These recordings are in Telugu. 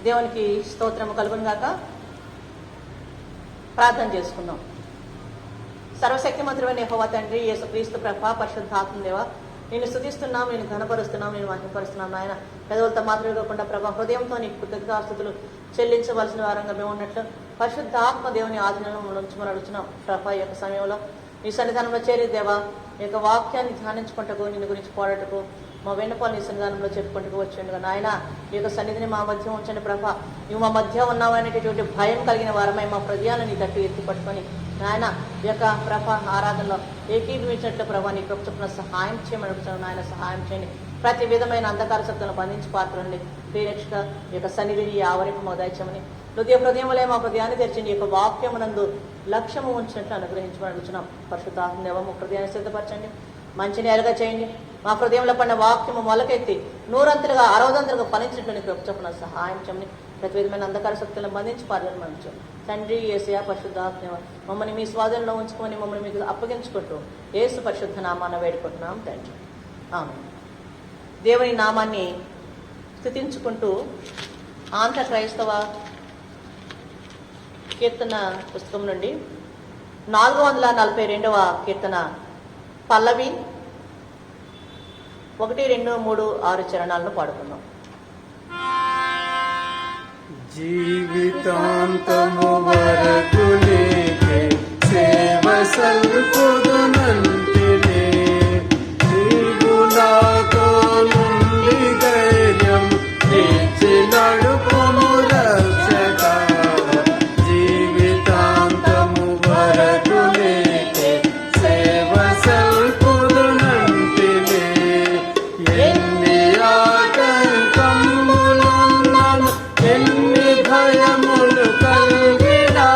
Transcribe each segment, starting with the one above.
దేవునికి స్తోత్రము కలుగును గాక. ప్రార్థన చేసుకుందాం. సర్వశక్తిమంతుడైన యెహోవా తండ్రి, యేసుక్రీస్తు ప్రభా, పరిశుద్ధాత్మ దేవ, నేను స్తుతిస్తున్నాం, నేను ఘనపరుస్తున్నాం, నేను మహిమపరుస్తున్నాం. నాయన పెదవులతో మాత్రమే కాకుండా ప్రభా, హృదయంతో నీకు కృతజ్ఞతాస్తుతులు చెల్లించవలసిన వారంగా మేము ఉన్నట్లు పరిశుద్ధాత్మ దేవుని ఆధీనంలో ఉంచమని అడుగుతున్నాం. ప్రభా, ఈ యొక్క సమయంలో నీ సన్నిధానంలో చేరి దేవా, ఈ యొక్క వాక్యాన్ని ధ్యానించుకుంటకు, నిన్ను గురించి పోరాటకు, మా విన్నపాలు నీ సన్నిధానంలో చెప్పుకుంటూ వచ్చిండగా నాయన, ఈ యొక్క సన్నిధిని మా మధ్య ఉంచండి ప్రభా. నువ్వు మా మధ్య ఉన్నావు అనేటటువంటి భయం కలిగిన వారమై మా హృదయాన్ని నీ తట్టు ఎత్తి పట్టుకొని నాయన ఈ యొక్క ప్రభా ఆరాధనలో ఏకీభవించినట్లు ప్రభా నీ కృప చొప్పున సహాయం చేయమని అడుగుతున్నాను. నాయన సహాయం చేయండి. ప్రతి విధమైన అంధకార శక్తులను బంధించి పాత్రండి. ప్రియరక్షక ఈ యొక్క సన్నిధిని ఆవరింపు మా దయచేయమని హృదయంలో మా హృదయాన్ని తెరిచింది. ఈ యొక్క వాక్యమునందు లక్ష్యము ఉంచినట్లు అనుగ్రహించమని అడుగుతున్నాం. పరిశుద్ధాత్మ దేవము హృదయాన్ని సిద్ధపరచండి, మంచి నేలుగా చేయండి. మా హృదయంలో పడిన వాక్యము మొలకెత్తి 100 60 ఫలించినటువంటి కృప చొప్పున సహాయం చేయమని ప్రతి విధమైన అంధకార శక్తులను బంధించి పాత్రను మంచు తండ్రి యేసయ్య పరిశుద్ధాత్మ మమ్మల్ని మీ స్వాధీనంలో ఉంచుకొని మమ్మల్ని మీకు అప్పగించుకుంటూ యేసు పరిశుద్ధ నామాన్ని వేడుకుంటున్నాం తండ్రి, ఆమేన్. దేవుని నామాన్ని స్తుతించుకుంటూ ఆంధ్ర క్రైస్తవ కీర్తన పుస్తకం నుండి 442వ కీర్తన పల్లవి 1, 2, 3, 6 చరణాలను పాడుకుందాం. జీవితాంతము వరకు నీకే సేవ సల్పుదునంటినే, నీవు నాతో నుండి ధైర్యం ఇచ్చి నడుపుము రక్షక. జీవితాంతము వరకు నీకే సేవ సల్పుదునంటినే, ఎన్ని ఆటంకములున్నను ఎన్ని భయములు కలిగినా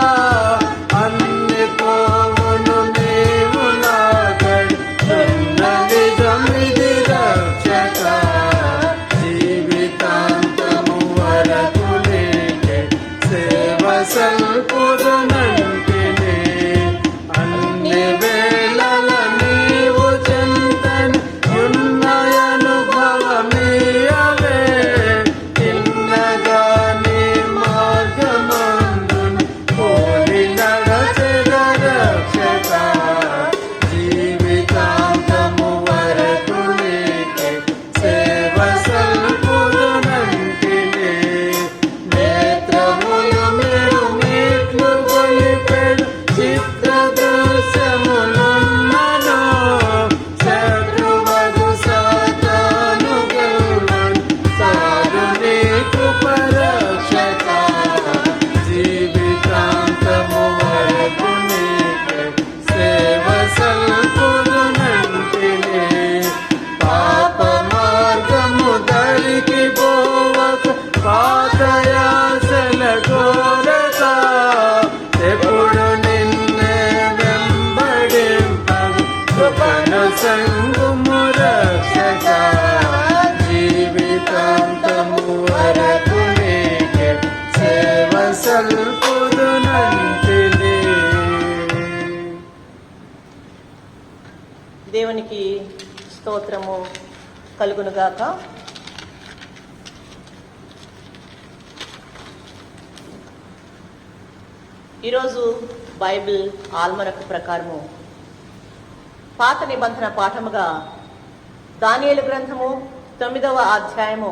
అన్ని పోవును నీవు నాకై ఉన్న నిజమిది రక్షక. జీవితాంతము వరకు నీకే సేవ సల్పుదునంటినే, అన్ని వేళల నీవు చెంతని ఉన్న అనుభవమీయవే. తిన్నగాని మార్గమందున పోలి నడచెద రక్షక. జీవితాంతము వరకు నీకే సేవ సల్పుదునంటినే, నేత్రములు మెట్లు గొలిపెడు చిత్ర దృశ్యములున్నను, శత్రువగు సాతాను గెలువను సారు నీ కృప రక్షక. జీవితాంతము వరకు నీకే సేవ సల్పుదునంటినే, పాప మార్గము దరికి పోవక పాతయాసల కోరక, ఎప్పుడు నిన్నే వెంబడింపగు కృపను సంగుము రక్షక. జీవితాంతము వరకు నీకే సేవ సల్పుదునంటినే. దేవునికి స్తోత్రము కలుగునుగాక. ఈరోజు బైబిల్ ఆల్మనకు ప్రకారము పాత నిబంధన పాఠముగా దానియేలు గ్రంథము 9వ అధ్యాయము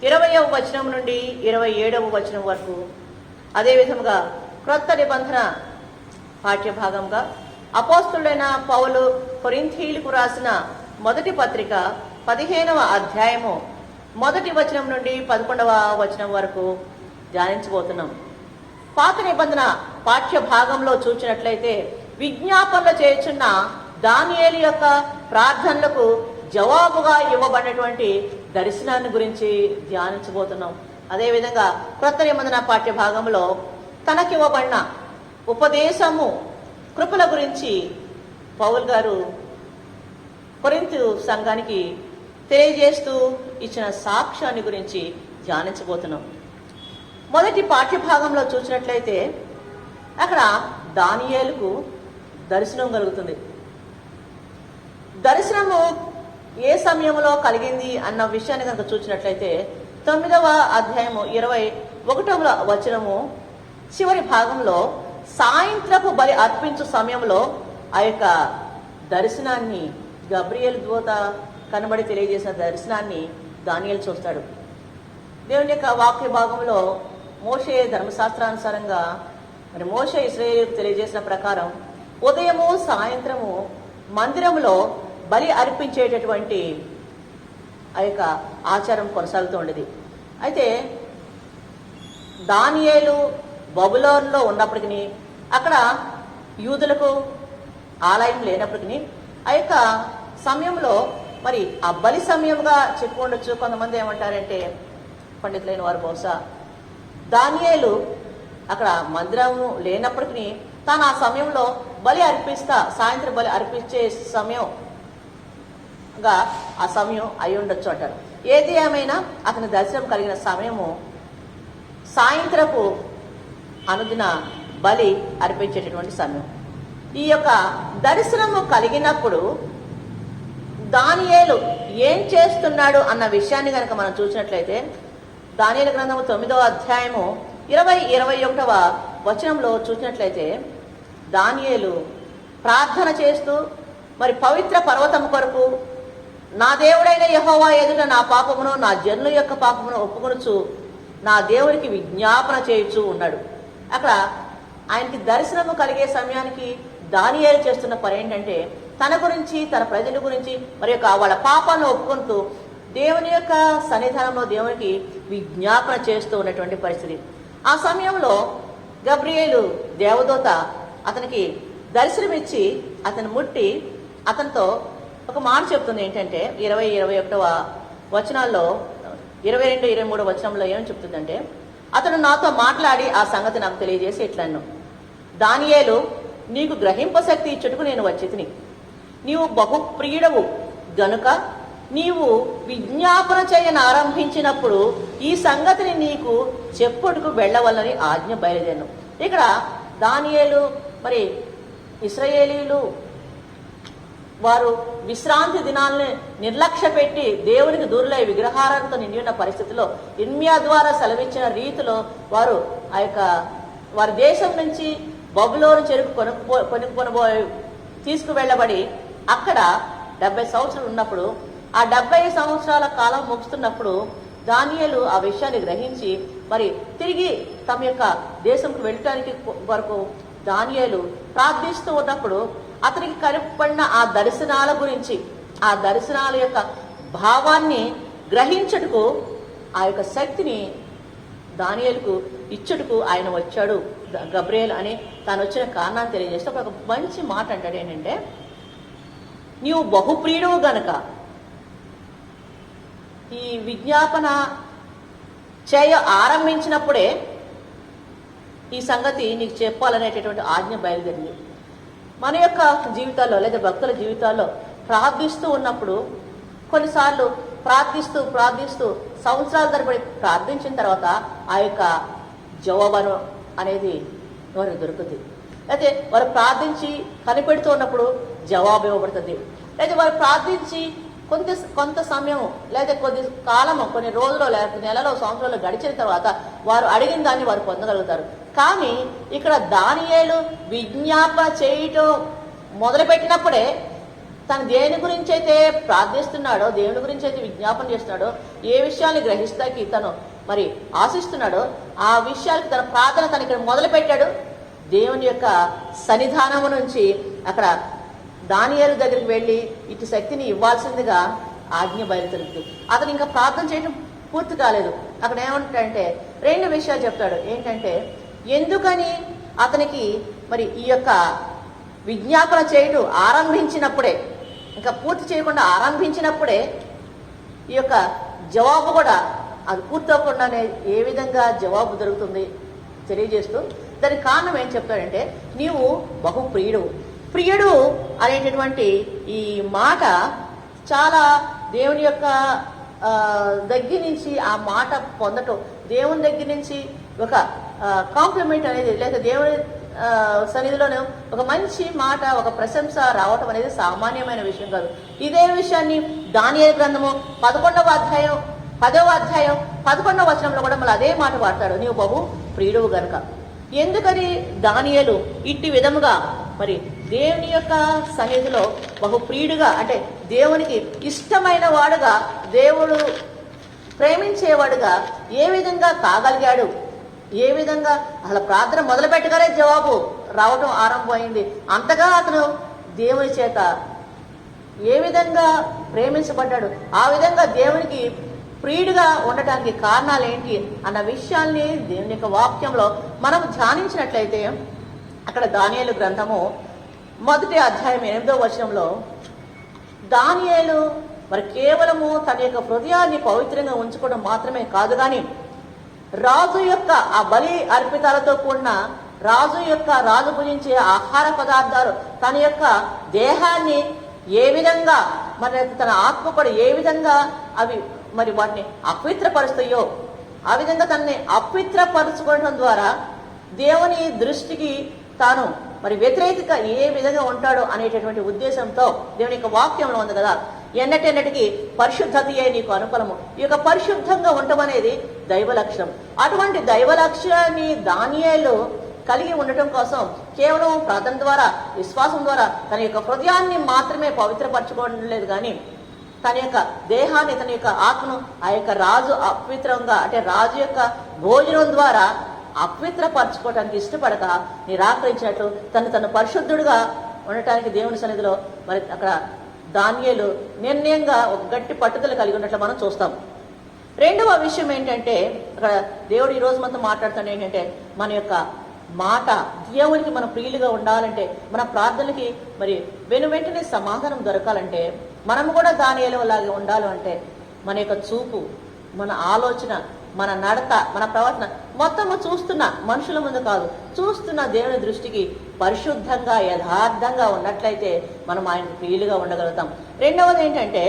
20వ వచనం నుండి 27వ వచనం వరకు, అదే విధముగా క్రొత్త నిబంధన పాఠ్యభాగంగా అపోస్తులైన పౌలు కొరింథీయులకు రాసిన మొదటి పత్రిక 15వ అధ్యాయము 1వ వచనం నుండి 11వ వచనం వరకు ధ్యానించబోతున్నాం. పాత నిబంధన పాఠ్య భాగంలో చూచినట్లయితే విజ్ఞాపనలు చేయుచున్న దానియేలు యొక్క ప్రార్థనలకు జవాబుగా ఇవ్వబడినటువంటి దర్శనాన్ని గురించి ధ్యానించబోతున్నాం. అదేవిధంగా క్రొత్త నిబంధన పాఠ్య భాగంలో తనకివ్వబడిన ఉపదేశము కృపల గురించి పౌలు గారు కొరింథు సంఘానికి తెలియజేస్తూ ఇచ్చిన సాక్ష్యాన్ని గురించి ధ్యానించబోతున్నాం. మొదటి పాఠ్యభాగంలో చూసినట్లయితే అక్కడ దానియేలుకు దర్శనం కలుగుతుంది. దర్శనము ఏ సమయంలో కలిగింది అన్న విషయాన్ని కనుక చూసినట్లయితే 9వ అధ్యాయము 21వ వచనము చివరి భాగంలో సాయంత్రపు బలి అర్పించు సమయంలో ఆ యొక్క దర్శనాన్ని, గబ్రియేలు దూత కనబడి తెలియజేసిన దర్శనాన్ని దానియేలు చూస్తాడు. దేవుని యొక్క వాక్య భాగంలో మోషే ధర్మశాస్త్రానుసారంగా మరి మోషే ఇశ్రాయేలుకు తెలియజేసిన ప్రకారం ఉదయము సాయంత్రము మందిరంలో బలి అర్పించేటటువంటి ఆ యొక్క ఆచారం కొనసాగుతూ ఉండేది. అయితే దానియేలు బబులోనులో ఉన్నప్పటికీ, అక్కడ యూదులకు ఆలయం లేనప్పటికీ, ఆ యొక్క సమయంలో మరి ఆ బలి సమయంగా చెప్పుకోవచ్చు. కొంతమంది ఏమంటారంటే, పండితులైన వారు బహుశా దానియేలు అక్కడ మందిరము లేనప్పటికీ తాను ఆ సమయంలో బలి అర్పిస్తా, సాయంత్రం బలి అర్పించే సమయంగా ఆ సమయం అయి ఉండొచ్చు అంటారు. ఏది ఏమైనా అతని దర్శనం కలిగిన సమయము సాయంత్రపు అనుదిన బలి అర్పించేటటువంటి సమయం. ఈ యొక్క దర్శనము కలిగినప్పుడు దానియేలు ఏం చేస్తున్నాడు అన్న విషయాన్ని కనుక మనం చూసినట్లయితే, దానియేలు గ్రంథము 9వ అధ్యాయము 20-21వ వచనంలో చూసినట్లయితే, దానియేలు ప్రార్థన చేస్తూ మరి పవిత్ర పర్వతం కొరకు నా దేవుడైన యెహోవా ఎదుట నా పాపమును, నా జనుల యొక్క పాపమును ఒప్పుకొనుచు నా దేవుడికి విజ్ఞాపన చేయుచూ ఉన్నాడు. అక్కడ ఆయనకి దర్శనము కలిగే సమయానికి దానియేలు చేస్తున్న పని ఏంటంటే, తన గురించి, తన ప్రజల గురించి మరి యొక్క వాళ్ళ పాపాలను ఒప్పుకుంటూ దేవుని యొక్క సన్నిధానంలో దేవునికి విజ్ఞాపన చేస్తూ ఉన్నటువంటి పరిస్థితి. ఆ సమయంలో గబ్రియేలు దేవదూత అతనికి దర్శనమిచ్చి అతను ముట్టి అతనితో ఒక మాట చెప్తుంది. ఏంటంటే 20-21వ వచనాల్లో 22-23 వచనంలో ఏమని చెప్తుందంటే, అతను నాతో మాట్లాడి ఆ సంగతి నాకు తెలియజేసి ఇట్లన్ను, దానియేలు, నీకు గ్రహింప శక్తి ఇచ్చుటకు నేను వచ్చితిని. నీవు బహుప్రియుడవు గనుక నీవు విజ్ఞాపన చేయని ఆరంభించినప్పుడు ఈ సంగతిని నీకు చెప్పుటకు వెళ్ళవల్లని ఆజ్ఞ బయలుదేరను. ఇక్కడ దానియేలు మరి ఇశ్రాయేలీలు వారు విశ్రాంతి దినాలని నిర్లక్ష్య పెట్టి దేవునికి దూరులై విగ్రహారాలతో నిండి ఉన్న పరిస్థితిలో ఇర్మియా ద్వారా సెలవిచ్చిన రీతిలో వారు ఆ యొక్క వారి దేశం నుంచి బబులోను చెరుకు కొనుక్కొనబోయి తీసుకువెళ్ళబడి అక్కడ 70 సంవత్సరాలు ఉన్నప్పుడు, ఆ 70 సంవత్సరాల కాలం ముగుస్తున్నప్పుడు దానియేలు ఆ విషయాన్ని గ్రహించి మరి తిరిగి తమ యొక్క దేశంకు వెళ్ళటానికి వరకు దానియేలు ప్రార్థిస్తూ ఉన్నప్పుడు అతనికి కనపడిన ఆ దర్శనాల గురించి, ఆ దర్శనాల యొక్క భావాన్ని గ్రహించుటకు, ఆ యొక్క శక్తిని దానియేలుకు ఇచ్చుటకు ఆయన వచ్చాడు. గబ్రియేలు అని తాను వచ్చిన కారణాన్ని తెలియజేస్తే ఒక మంచి మాట అంటాడు. ఏంటంటే, నీవు బహుప్రియుడవు గనక ఈ విజ్ఞాపన చేయ ఆరంభించినప్పుడే ఈ సంగతి నీకు చెప్పాలనేటటువంటి ఆజ్ఞ బయలుదేరింది. మన యొక్క జీవితాల్లో లేదా భక్తుల జీవితాల్లో ప్రార్థిస్తూ ఉన్నప్పుడు కొన్నిసార్లు ప్రార్థిస్తూ సంవత్సరాల తరబడి ప్రార్థించిన తర్వాత ఆ యొక్క జవాబు అనేది వారికి దొరుకుతుంది. అయితే వారు ప్రార్థించి కనిపెడుతూ ఉన్నప్పుడు జవాబు ఇవ్వబడుతుంది. లేదా వారు ప్రార్థించి కొంత సమయం లేదా కొద్ది కాలము, కొన్ని రోజులు లేకపోతే నెలలో, సంవత్సరాలు గడిచిన తర్వాత వారు అడిగిన దాన్ని వారు పొందగలుగుతారు. కానీ ఇక్కడ దానియేలు విజ్ఞాపన చేయటం మొదలుపెట్టినప్పుడే తను దేని గురించి అయితే ప్రార్థిస్తున్నాడో, దేవుని గురించి అయితే విజ్ఞాపన చేస్తున్నాడో, ఏ విషయాన్ని గ్రహిస్తాకి తను మరి ఆశిస్తున్నాడో ఆ విషయాలకు తన ప్రార్థన తను ఇక్కడ మొదలుపెట్టాడు. దేవుని యొక్క సన్నిధానము నుంచి అక్కడ దానియేలు దగ్గరికి వెళ్ళి ఇటు శక్తిని ఇవ్వాల్సిందిగా ఆజ్ఞ బయలుదేరుతుంది. అతను ఇంకా ప్రార్థన చేయడం పూర్తి కాలేదు. అక్కడ ఏమంటాడంటే 2 విషయాలు చెప్తాడు. ఏంటంటే, ఎందుకని అతనికి మరి ఈ యొక్క విజ్ఞాపన చేయడం ఆరంభించినప్పుడే, ఇంకా పూర్తి చేయకుండా ఆరంభించినప్పుడే ఈ యొక్క జవాబు కూడా అది పూర్తవకుండానే ఏ విధంగా జవాబు దొరుకుతుంది తెలియజేస్తూ దానికి కారణం ఏం చెప్తాడంటే, నీవు ప్రియుడు అనేటటువంటి ఈ మాట చాలా దేవుని యొక్క దగ్గర నుంచి ఆ మాట పొందటం, దేవుని దగ్గర నుంచి ఒక కాంప్లిమెంట్ అనేది లేదా దేవుని సన్నిధిలోనే ఒక మంచి మాట, ఒక ప్రశంస రావటం అనేది సామాన్యమైన విషయం కాదు. ఇదే విషయాన్ని దానియేలు గ్రంథము 11వ అధ్యాయం 10వ అధ్యాయం 11వ వచనంలో కూడా మళ్ళీ అదే మాట వాడతాడు, నీవు బహు ప్రియుడువు గనుక. ఎందుకని దానియేలు ఇట్టి విధముగా మరి దేవుని యొక్క సన్నిధిలో బహు ప్రియుడుగా, అంటే దేవునికి ఇష్టమైన వాడుగా, దేవుడు ప్రేమించేవాడుగా ఏ విధంగా కాగలిగాడు, ఏ విధంగా అసలు ప్రార్థన మొదలు పెట్టగానే జవాబు రావటం ఆరంభమైంది. అంతగా అతను దేవుని చేత ఏ విధంగా ప్రేమించబడ్డాడు, ఆ విధంగా దేవునికి ప్రియుడిగా ఉండటానికి కారణాలు ఏంటి అన్న విషయాల్ని దేవుని యొక్క వాక్యంలో మనం ధ్యానించినట్లయితే, అక్కడ దానియేలు గ్రంథము 1వ అధ్యాయం 8వ వచనంలో దానియేలు మరి కేవలము తన యొక్క హృదయాన్ని పవిత్రంగా ఉంచుకోవడం మాత్రమే కాదు, కానీ రాజు యొక్క ఆ బలి అర్పితాలతో కూడిన రాజు భుజించే ఆహార పదార్థాలు తన యొక్క దేహాన్ని ఏ విధంగా, మరి తన ఆత్మ కూడా ఏ విధంగా అవి మరి వాటిని అపవిత్రపరుస్తాయో, ఆ విధంగా తనని అపవిత్రపరచుకోవడం ద్వారా దేవుని దృష్టికి తాను మరి వ్యతిరేకత ఏ విధంగా ఉంటాడో అనేటటువంటి ఉద్దేశంతో దేవుని యొక్క వాక్యంలో ఉంది కదా, ఎన్నటెన్నటికి పరిశుద్ధతయే నీకు అనుకూలము. ఈ యొక్క పరిశుద్ధంగా ఉండటం అనేది దైవ లక్ష్యం. అటువంటి దైవ లక్ష్యాన్ని దానియేలు కలిగి ఉండటం కోసం కేవలం ప్రార్థన ద్వారా, విశ్వాసం ద్వారా తన యొక్క హృదయాన్ని మాత్రమే పవిత్రపరచుకోవడం లేదు, కానీ తన యొక్క దేహాన్ని, తన యొక్క ఆత్మను ఆ యొక్క రాజు అపవిత్రంగా, అంటే రాజు యొక్క భోజనం ద్వారా అపవిత్రపరచుకోవటానికి ఇష్టపడక నిరాకరించినట్లు తను పరిశుద్ధుడుగా ఉండటానికి దేవుని సన్నిధిలో మరి అక్కడ దానియేలు నిర్ణయంగా ఒక గట్టి పట్టుదల కలిగి ఉన్నట్లు మనం చూస్తాం. రెండవ విషయం ఏంటంటే, అక్కడ దేవుడు ఈ రోజు మనతో మాట్లాడుతాడు ఏంటంటే, మన యొక్క మాట దేవునికి మనం ప్రియులుగా ఉండాలంటే, మన ప్రార్థనలకి మరి వెంటనే సమాధానం దొరకాలంటే, మనం కూడా దానియేలు లాగా ఉండాలి అంటే మన యొక్క చూపు, మన ఆలోచన, మన నడత, మన ప్రవర్తన మొత్తము చూస్తున్న మనుషుల ముందు కాదు, చూస్తున్న దేవుని దృష్టికి పరిశుద్ధంగా యథార్థంగా ఉన్నట్లయితే మనం ఆయనకు ప్రియులుగా ఉండగలుగుతాం. రెండవది ఏంటంటే,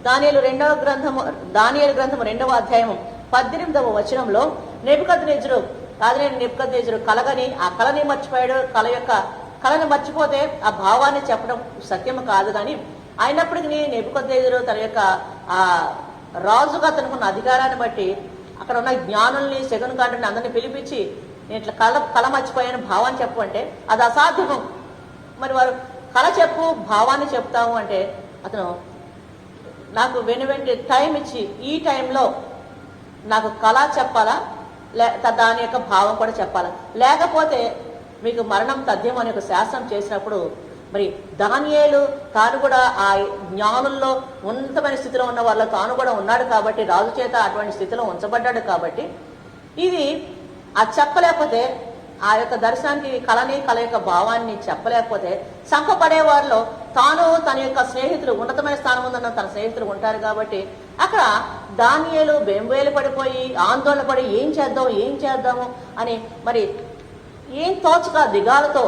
దానియేలు గ్రంథము 2వ అధ్యాయం 18వ వచనంలో నెబుకద్నెజరు కలగని ఆ కళని మర్చిపోయాడు. కళని మర్చిపోతే ఆ భావాన్ని చెప్పడం సత్యము కాదు, కానీ అయినప్పటికీ నెబుకద్నెజరు తన యొక్క ఆ రాజుగా తనకున్న అధికారాన్ని బట్టి అక్కడ ఉన్న జ్ఞానుల్ని, సెగను గార్డుని అందరినీ పిలిపించి, నేను ఇట్లా కళ మర్చిపోయాను భావాన్ని చెప్పు అంటే అది అసాధ్యము. మరి వారు కళ చెప్పు, భావాన్ని చెప్తాము అంటే అతను నాకు వెంటనే టైం ఇచ్చి ఈ టైంలో నాకు కళ చెప్పాలా, దాని యొక్క భావం కూడా చెప్పాలా, లేకపోతే మీకు మరణం తథ్యం అనే ఒక శాసనం చేసినప్పుడు మరి దానియేలు తాను కూడా ఆ జ్ఞానుల్లో ఉన్నతమైన స్థితిలో ఉన్న వాళ్ళ తాను కూడా ఉన్నాడు కాబట్టి, రాజు చేత అటువంటి స్థితిలో ఉంచబడ్డాడు కాబట్టి, ఇది ఆ చెప్పలేకపోతే, ఆ యొక్క దర్శనానికి కళ యొక్క భావాన్ని చెప్పలేకపోతే సంపపడే వారిలో తాను, తన యొక్క స్నేహితులు, ఉన్నతమైన స్థానం ఉందన్న తన స్నేహితులు ఉంటారు కాబట్టి అక్కడ దానియేలు బెంబేలు పడిపోయి ఆందోళన పడి ఏం చేద్దాము అని మరి ఏం తోచక దిగాలతో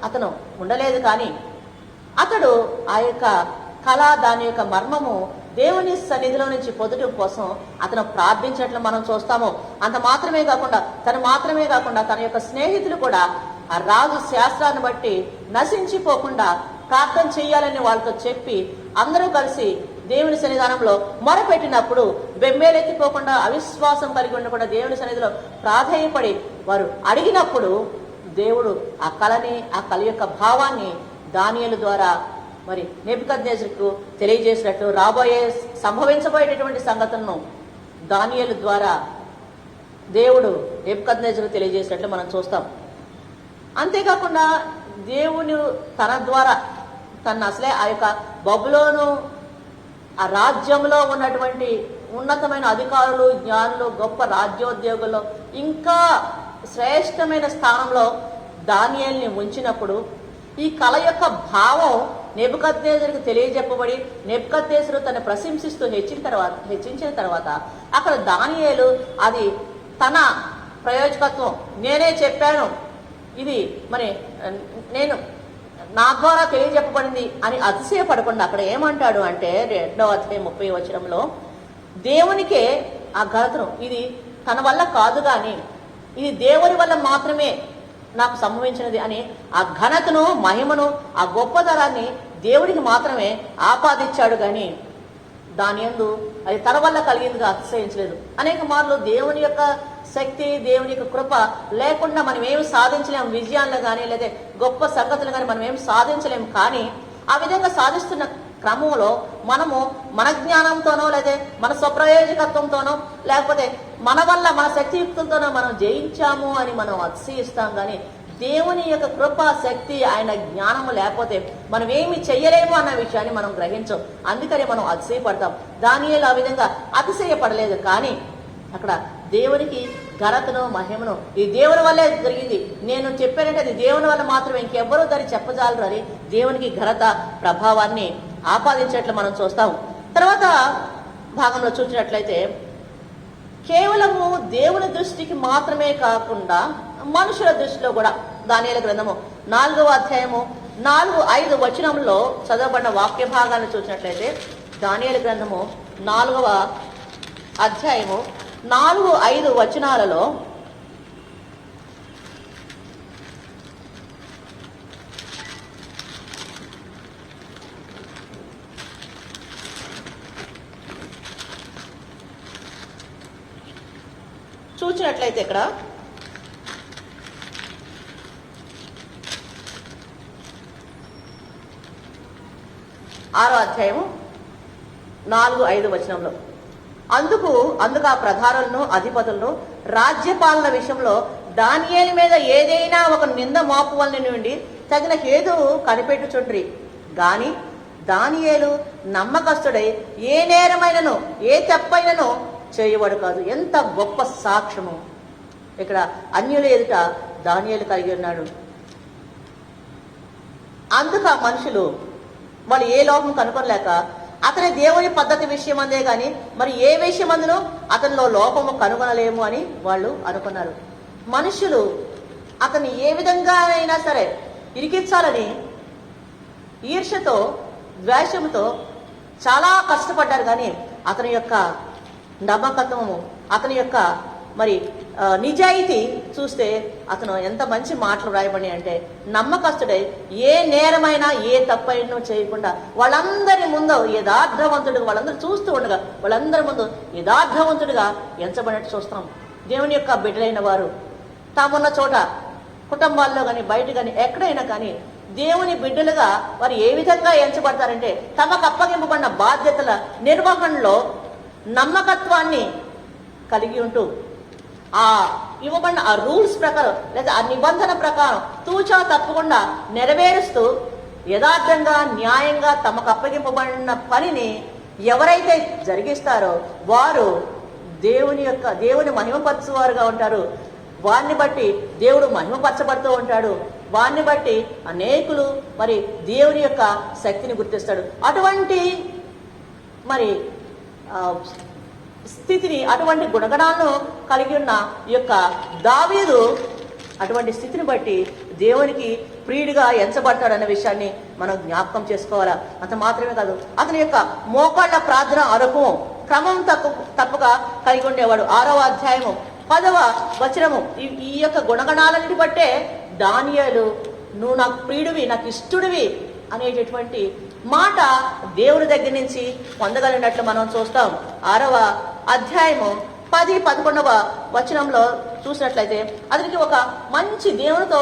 అతను ఉండలేదు. కానీ అతడు ఆ యొక్క కళ, దాని యొక్క మర్మము దేవుని సన్నిధిలో నుంచి పొందడం కోసం అతను ప్రార్థించినట్లు మనం చూస్తాము. అంత మాత్రమే కాకుండా తన యొక్క స్నేహితులు కూడా ఆ రాజు శాస్త్రాన్ని బట్టి నశించిపోకుండా ప్రార్థన చేయాలని వాళ్ళతో చెప్పి అందరూ కలిసి దేవుని సన్నిధానంలో మొరపెట్టినప్పుడు బెంబేలెత్తిపోకుండా, అవిశ్వాసం కలిగి ఉండకుండా దేవుని సన్నిధిలో ప్రాధేయపడి వారు అడిగినప్పుడు దేవుడు ఆ కళ యొక్క భావాన్ని దానియేలు ద్వారా మరి నెబుకద్నెజరుకు తెలియజేసినట్లు, సంభవించబోయేటటువంటి సంగతులను దానియేలు ద్వారా దేవుడు నెబుకద్నెజరుకు తెలియజేసినట్లు మనం చూస్తాం. అంతేకాకుండా దేవుని తన ద్వారా అసలే ఆ యొక్క బబులోను ఆ రాజ్యంలో ఉన్నటువంటి ఉన్నతమైన అధికారులు, జ్ఞానులు, గొప్ప రాజ్యోద్యోగుల్లో ఇంకా శ్రేష్టమైన స్థానంలో దానియేలుని ఉంచినప్పుడు ఈ కళ యొక్క భావం నెబుకద్నెజరుకు తెలియజెప్పబడి నెబుకద్నెజరు తను ప్రశంసిస్తూ హెచ్చించిన తర్వాత అక్కడ దానియేలు అది తన ప్రయోజకత్వం, నేనే చెప్పాను, ఇది మరి నేను నా ద్వారా తెలియజెప్పబడింది అని అతిశయపడకుండా అక్కడ ఏమంటాడు అంటే 2వ అధ్యాయం 30వ వచనంలో, దేవునికే ఆ ఘనతను, ఇది తన వల్ల కాదు కానీ ఇది దేవుని వల్ల మాత్రమే నాకు సంభవించినది అని ఆ ఘనతను, మహిమను, ఆ గొప్పతనాన్ని దేవుడికి మాత్రమే ఆపాదించాడు. కానీ దాని యందు అది తన వల్ల కలిగిందిగా అతిశయించలేదు. అనేక మార్లు దేవుని యొక్క శక్తి, దేవుని యొక్క కృప లేకుండా మనం ఏమి సాధించలేము. విజయాలను కానీ లేదా గొప్ప సంగతులు కానీ మనం ఏమి సాధించలేము. కానీ ఆ విధంగా సాధిస్తున్న క్రమంలో మనము మన జ్ఞానంతోనో లేదా మన స్వప్రయోజకత్వంతోనో లేకపోతే మన వల్ల మన శక్తియుక్తంతోనో మనం జయించాము అని మనం అతిశయిస్తాం. కానీ దేవుని యొక్క కృప, శక్తి, ఆయన జ్ఞానము లేకపోతే మనం ఏమి చెయ్యలేము అన్న విషయాన్ని మనం గ్రహించం. అందుకని మనం అతిశయపడతాం. దానియేలు ఆ విధంగా అతిశయపడలేదు. కానీ అక్కడ దేవునికి ఘనతను, మహిమను ఈ దేవుని వల్లే జరిగింది. నేను చెప్పానంటే అది దేవుని వల్ల మాత్రమే, ఇంకెవ్వరూ దాన్ని చెప్పజాలరు అని దేవునికి ఘనత, ప్రభావాన్ని ఆపాదించేట్లు మనం చూస్తాం. తర్వాత భాగంలో చూసినట్లయితే కేవలము దేవుని దృష్టికి మాత్రమే కాకుండా మనుషుల దృష్టిలో కూడా దానియేలు గ్రంథము 4వ అధ్యాయము 4-5 వచనంలో చదవబడిన వాక్య భాగాన్ని చూసినట్లయితే దానియేలు గ్రంథము 4వ అధ్యాయము 4-5 వచనాలలో చూసినట్లయితే ఇక్కడ 6వ అధ్యాయము 4-5 వచనంలో అందుకు ఆ ప్రధానులను, అధిపతులను రాజ్యపాలన విషయంలో దానియేలు మీద ఏదైనా ఒక నింద మోపు వలన నుండి తగిన హేతువు కనిపెట్టుచుండ్రి. గాని దానియేలు నమ్మకస్తుడై ఏ నేరమైనను ఏ తప్పైనను చేయవాడు కాదు. ఎంత గొప్ప సాక్ష్యము ఇక్కడ అన్యుల ఎదుట దానియేలు కలిగి ఉన్నాడు. అందుకు ఆ మనుషులు వాళ్ళు ఏ లోపం కనుగొనలేక అతని దేవుని పద్ధతి విషయం అందే కానీ మరి ఏ విషయం అందునో అతనిలో లోపము కనుగొనలేము అని వాళ్ళు అనుకున్నారు. మనుషులు అతన్ని ఏ విధంగా అయినా సరే ఇరికించాలని ఈర్ష్యతో, ద్వేషంతో చాలా కష్టపడ్డారు. కానీ అతని యొక్క నమ్మకత్వము, అతని యొక్క మరి నిజాయితీ చూస్తే అతను ఎంత మంచి మాటలు రాయబడి అంటే నమ్మకస్తుడై ఏ నేరమైనా ఏ తప్పైనా చేయకుండా వాళ్ళందరి ముందు యథార్థవంతుడిగా, వాళ్ళందరూ చూస్తూ ఉండగా వాళ్ళందరి ముందు యథార్థవంతుడిగా ఎంచబడినట్టు చూస్తాం. దేవుని యొక్క బిడ్డలైన వారు తామున్న చోట, కుటుంబాల్లో కానీ బయట కానీ ఎక్కడైనా కానీ దేవుని బిడ్డలుగా వారు ఏ విధంగా ఎంచబడతారంటే తమకు అప్పగింపబడిన బాధ్యతల నిర్వహణలో నమ్మకత్వాన్ని కలిగి ఉంటూ ఆ ఇవ్వబడిన ఆ రూల్స్ ప్రకారం లేదా ఆ నిబంధన ప్రకారం తూచా తప్పకుండా నెరవేరుస్తూ యథార్థంగా, న్యాయంగా తమకు అప్పగింపబడిన పనిని ఎవరైతే జరిగిస్తారో వారు దేవుని మహిమపరచువారుగా ఉంటారు. వారిని బట్టి దేవుడు మహిమపరచబడుతూ ఉంటాడు. వారిని బట్టి అనేకులు మరి దేవుని యొక్క శక్తిని గుర్తిస్తాడు. అటువంటి మరి స్థితిని, అటువంటి గుణగణాలను కలిగి ఉన్న ఈ యొక్క దావీదు అటువంటి స్థితిని బట్టి దేవునికి ప్రియుడిగా ఎంచబడతాడన్న విషయాన్ని మనం జ్ఞాపకం చేసుకోవాలా. అంత మాత్రమే కాదు, అతని యొక్క మోకాళ్ళ ప్రార్థన అరుపు క్రమం తప్పక కలిగి ఉండేవాడు. 6వ అధ్యాయము 10వ వచనము ఈ యొక్క గుణగణాలన్నిటి బట్టే దానియేలు నువ్వు నాకు ప్రియుడివి, నాకు ఇష్టడివి అనేటటువంటి మాట దేవుడి దగ్గర నుంచి పొందగలిగినట్లు మనం చూస్తాం. 6వ అధ్యాయము 10-11వ వచనంలో చూసినట్లయితే అతనికి ఒక మంచి దేవునితో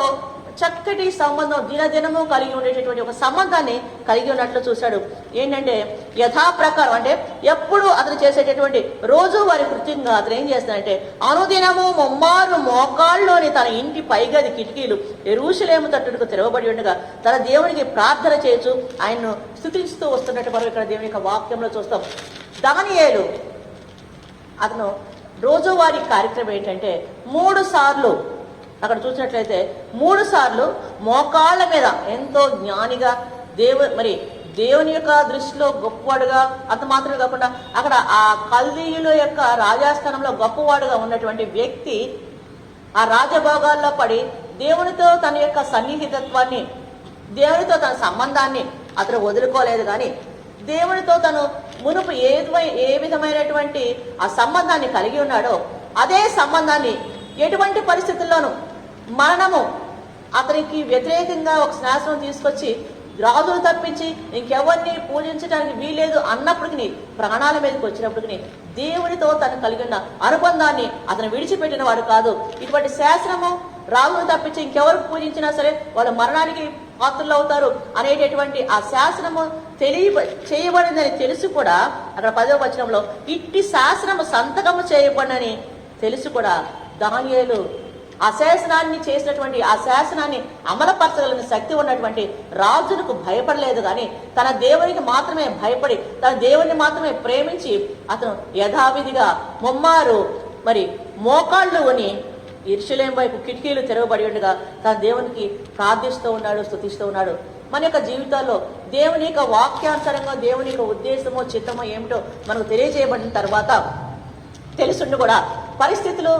చక్కటి సంబంధం దినదినము కలిగి ఉండేటటువంటి ఒక సంబంధాన్ని కలిగి ఉన్నట్లు చూశాడు. ఏంటంటే యథాప్రకారం అంటే ఎప్పుడు అతను చేసేటటువంటి రోజువారి కృత్యంగా అతను ఏం చేస్తాడంటే అనుదినము ముమ్మారు మోకాళ్ళలోని తన ఇంటి పైగది కిటికీలు యెరూషలేము తట్టుకు తెరవబడి ఉండగా తన దేవునికి ప్రార్థన చేయొచ్చు ఆయన్ను స్తుతిస్తూ వస్తున్నట్టు మనం ఇక్కడ దేవుని యొక్క వాక్యంలో చూస్తాం. దానియేలు అతను రోజువారీ కార్యక్రమం ఏంటంటే 3 సార్లు అక్కడ చూసినట్లయితే 3 సార్లు మోకాళ్ళ మీద ఎంతో జ్ఞానిగా దేవుని యొక్క దృష్టిలో గొప్పవాడుగా, అంత మాత్రమే కాకుండా అక్కడ ఆ కల్దీయుల యొక్క రాజాస్థానంలో గొప్పవాడుగా ఉన్నటువంటి వ్యక్తి ఆ రాజభోగాల్లో పడి దేవునితో తన యొక్క సన్నిహితత్వాన్ని, దేవునితో తన సంబంధాన్ని అతను వదులుకోలేదు. కానీ దేవునితో తను మునుపు ఏ విధమైనటువంటి ఆ సంబంధాన్ని కలిగి ఉన్నాడో అదే సంబంధాన్ని ఎటువంటి పరిస్థితుల్లోనూ మరణము అతనికి వ్యతిరేకంగా ఒక శాసనం తీసుకొచ్చి రాజులు తప్పించి ఇంకెవరిని పూజించడానికి వీలేదు అన్నప్పటికీ ప్రాణాల మీదకి వచ్చినప్పటికీ దేవునితో తను కలిగిన అనుబంధాన్ని అతను విడిచిపెట్టిన వాడు కాదు. ఇటువంటి శాసనము రాజును తప్పించి ఇంకెవరు పూజించినా సరే వాళ్ళు మరణానికి పాత్రలు అవుతారు అనేటటువంటి ఆ శాసనము చేయబడిందని తెలుసు కూడా అక్కడ 10వ వచనంలో ఇట్టి శాసనము సంతకము చేయబడినని తెలుసు కూడా దానియేలు ఆ శాసనాన్ని చేసినటువంటి ఆ శాసనాన్ని అమలుపరచగలిగిన శక్తి ఉన్నటువంటి రాజులకు భయపడలేదు, కానీ తన దేవునికి మాత్రమే భయపడి తన దేవుని మాత్రమే ప్రేమించి అతను యథావిధిగా ముమ్మారు మోకాళ్ళు అని యెరూషలేము వైపు కిటికీలు తెరవబడి ఉండగా తన దేవునికి ప్రార్థిస్తూ ఉన్నాడు, స్తుతిస్తూ ఉన్నాడు. మన యొక్క జీవితాల్లో దేవుని యొక్క వాక్యానుసారంగా దేవుని యొక్క ఉద్దేశమో చిత్తమో ఏమిటో మనకు తెలియజేయబడిన తర్వాత తెలుసుండి కూడా పరిస్థితులు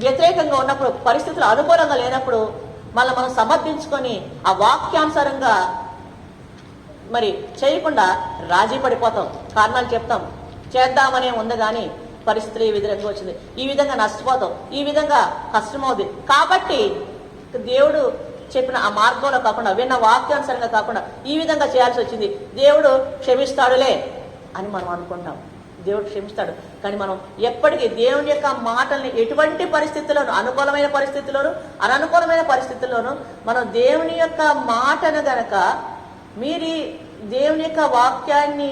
వ్యతిరేకంగా ఉన్నప్పుడు, పరిస్థితులు అనుకూలంగా లేనప్పుడు మనం సమర్థించుకొని ఆ వాక్యానుసారంగా చేయకుండా రాజీ పడిపోతాం. కారణాలు చెప్తాం, చేద్దామనే ఉంది కానీ పరిస్థితులు ఈ విధంగా వచ్చింది, ఈ విధంగా నష్టపోతాం, ఈ విధంగా కష్టమవుతుంది. కాబట్టి దేవుడు చెప్పిన ఆ మార్గంలో కాకుండా, విన్న వాక్యానుసారంగా కాకుండా ఈ విధంగా చేయాల్సి వచ్చింది, దేవుడు క్షమిస్తాడులే అని మనం అనుకుంటాం. దేవుడు క్షమిస్తాడు, కానీ మనం ఎప్పటికీ దేవుని యొక్క మాటల్ని ఎటువంటి పరిస్థితుల్లోనూ, అనుకూలమైన పరిస్థితుల్లోనూ అననుకూలమైన పరిస్థితుల్లోనూ మనం దేవుని యొక్క మాటను గనక మీరు దేవుని యొక్క వాక్యాన్ని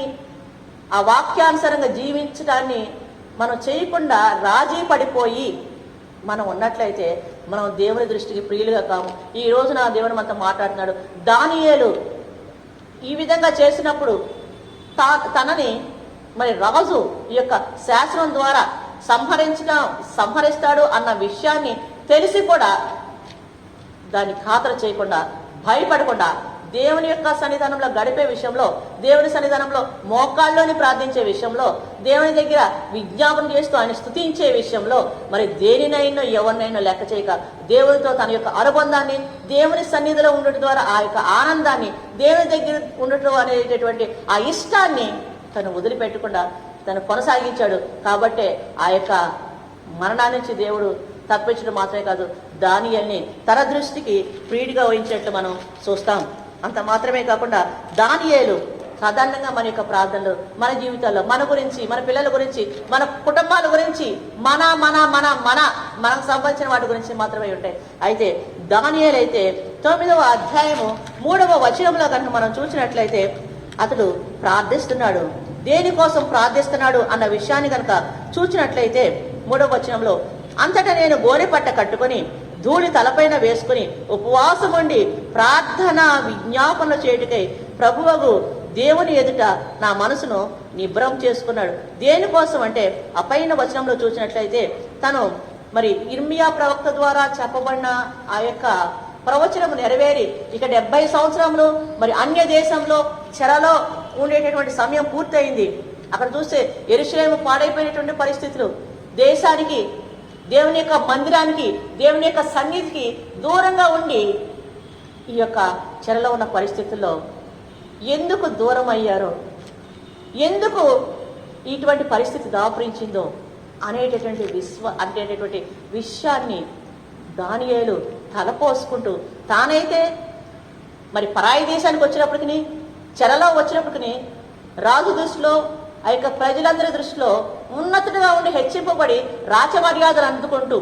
ఆ వాక్యానుసారంగా జీవించడాన్ని మనం చేయకుండా రాజీ పడిపోయి మనం ఉన్నట్లయితే మనం దేవుని దృష్టికి ప్రియులుగా కాము. ఈ రోజున దేవుడు మనతో మాట్లాడుతున్నాడు. దానియేలు ఈ విధంగా చేసినప్పుడు తనని రాజు ఈ యొక్క శాసనం ద్వారా సంహరిస్తాడు అన్న విషయాన్ని తెలిసి కూడా దాన్ని ఖాతరు చేయకుండా, భయపడకుండా దేవుని యొక్క సన్నిధానంలో గడిపే విషయంలో, దేవుని సన్నిధానంలో మోకాళ్ళలోని ప్రార్థించే విషయంలో, దేవుని దగ్గర విజ్ఞాపన చేస్తూ ఆయన స్తుతించే విషయంలో దేనినైనా ఎవరినైనా లెక్క చేయక దేవునితో తన యొక్క అనుబంధాన్ని, దేవుని సన్నిధిలో ఉండటం ద్వారా ఆ యొక్క ఆనందాన్ని, దేవుని దగ్గర ఉండటం అనేటటువంటి ఆ ఇష్టాన్ని తను వదిలిపెట్టకుండా తను కొనసాగించాడు. కాబట్టే ఆ యొక్క మరణాన్ని నుంచి దేవుడు తప్పించడం మాత్రమే కాదు, దానియేలుని తన దృష్టికి ప్రియుడిగా వహించినట్లు మనం చూస్తాం. అంత మాత్రమే కాకుండా దానియేలు సాధారణంగా మన యొక్క ప్రార్థనలు, మన జీవితాల్లో మన గురించి, మన పిల్లల గురించి, మన కుటుంబాల గురించి, మనకు సంబంధించిన వాటి గురించి మాత్రమే ఉంటాయి. అయితే దానియేలు అయితే 9వ అధ్యాయము 3వ వచనంలో కనుక మనం చూసినట్లయితే అతడు ప్రార్థిస్తున్నాడు. దేనికోసం ప్రార్థిస్తున్నాడు అన్న విషయాన్ని కనుక చూసినట్లయితే 3వ వచనంలో, అంతటా నేను గోనెపట్ట కట్టుకొని ధూళి తలపైన వేసుకుని ఉపవాసం ఉండి ప్రార్థన విజ్ఞాపనలు చేయుటకై ప్రభువగు దేవుని ఎదుట నా మనసును నిబ్రం చేసుకున్నాడు. దేనికోసం అంటే ఆ పైన వచనంలో చూసినట్లయితే తను ఇర్మియా ప్రవక్త ద్వారా చెప్పబడిన ఆ యొక్క ప్రవచనము నెరవేరి ఇక 70 సంవత్సరములు అన్య దేశంలో చెరలో ఉండేటటువంటి సమయం పూర్తయింది. అక్కడ చూస్తే యెరూషలేము పాడైపోయినటువంటి పరిస్థితులు, దేశానికి, దేవుని యొక్క మందిరానికి, దేవుని యొక్క సన్నిధికి దూరంగా ఉండి ఈ యొక్క చెరలో ఉన్న పరిస్థితుల్లో ఎందుకు దూరం అయ్యారో, ఎందుకు ఇటువంటి పరిస్థితి దాపురించిందో అనేటటువంటి విషయాన్ని దానియేలు తలపోసుకుంటూ తానైతే పరాయి దేశానికి వచ్చినప్పటికీ, చెరలో వచ్చినప్పటికీ రాజు దృష్టిలో, ఆ యొక్క ప్రజలందరి దృష్టిలో ఉన్నతుడిగా ఉండి హెచ్చింపబడి రాచమర్యాదలు అందుకుంటూ,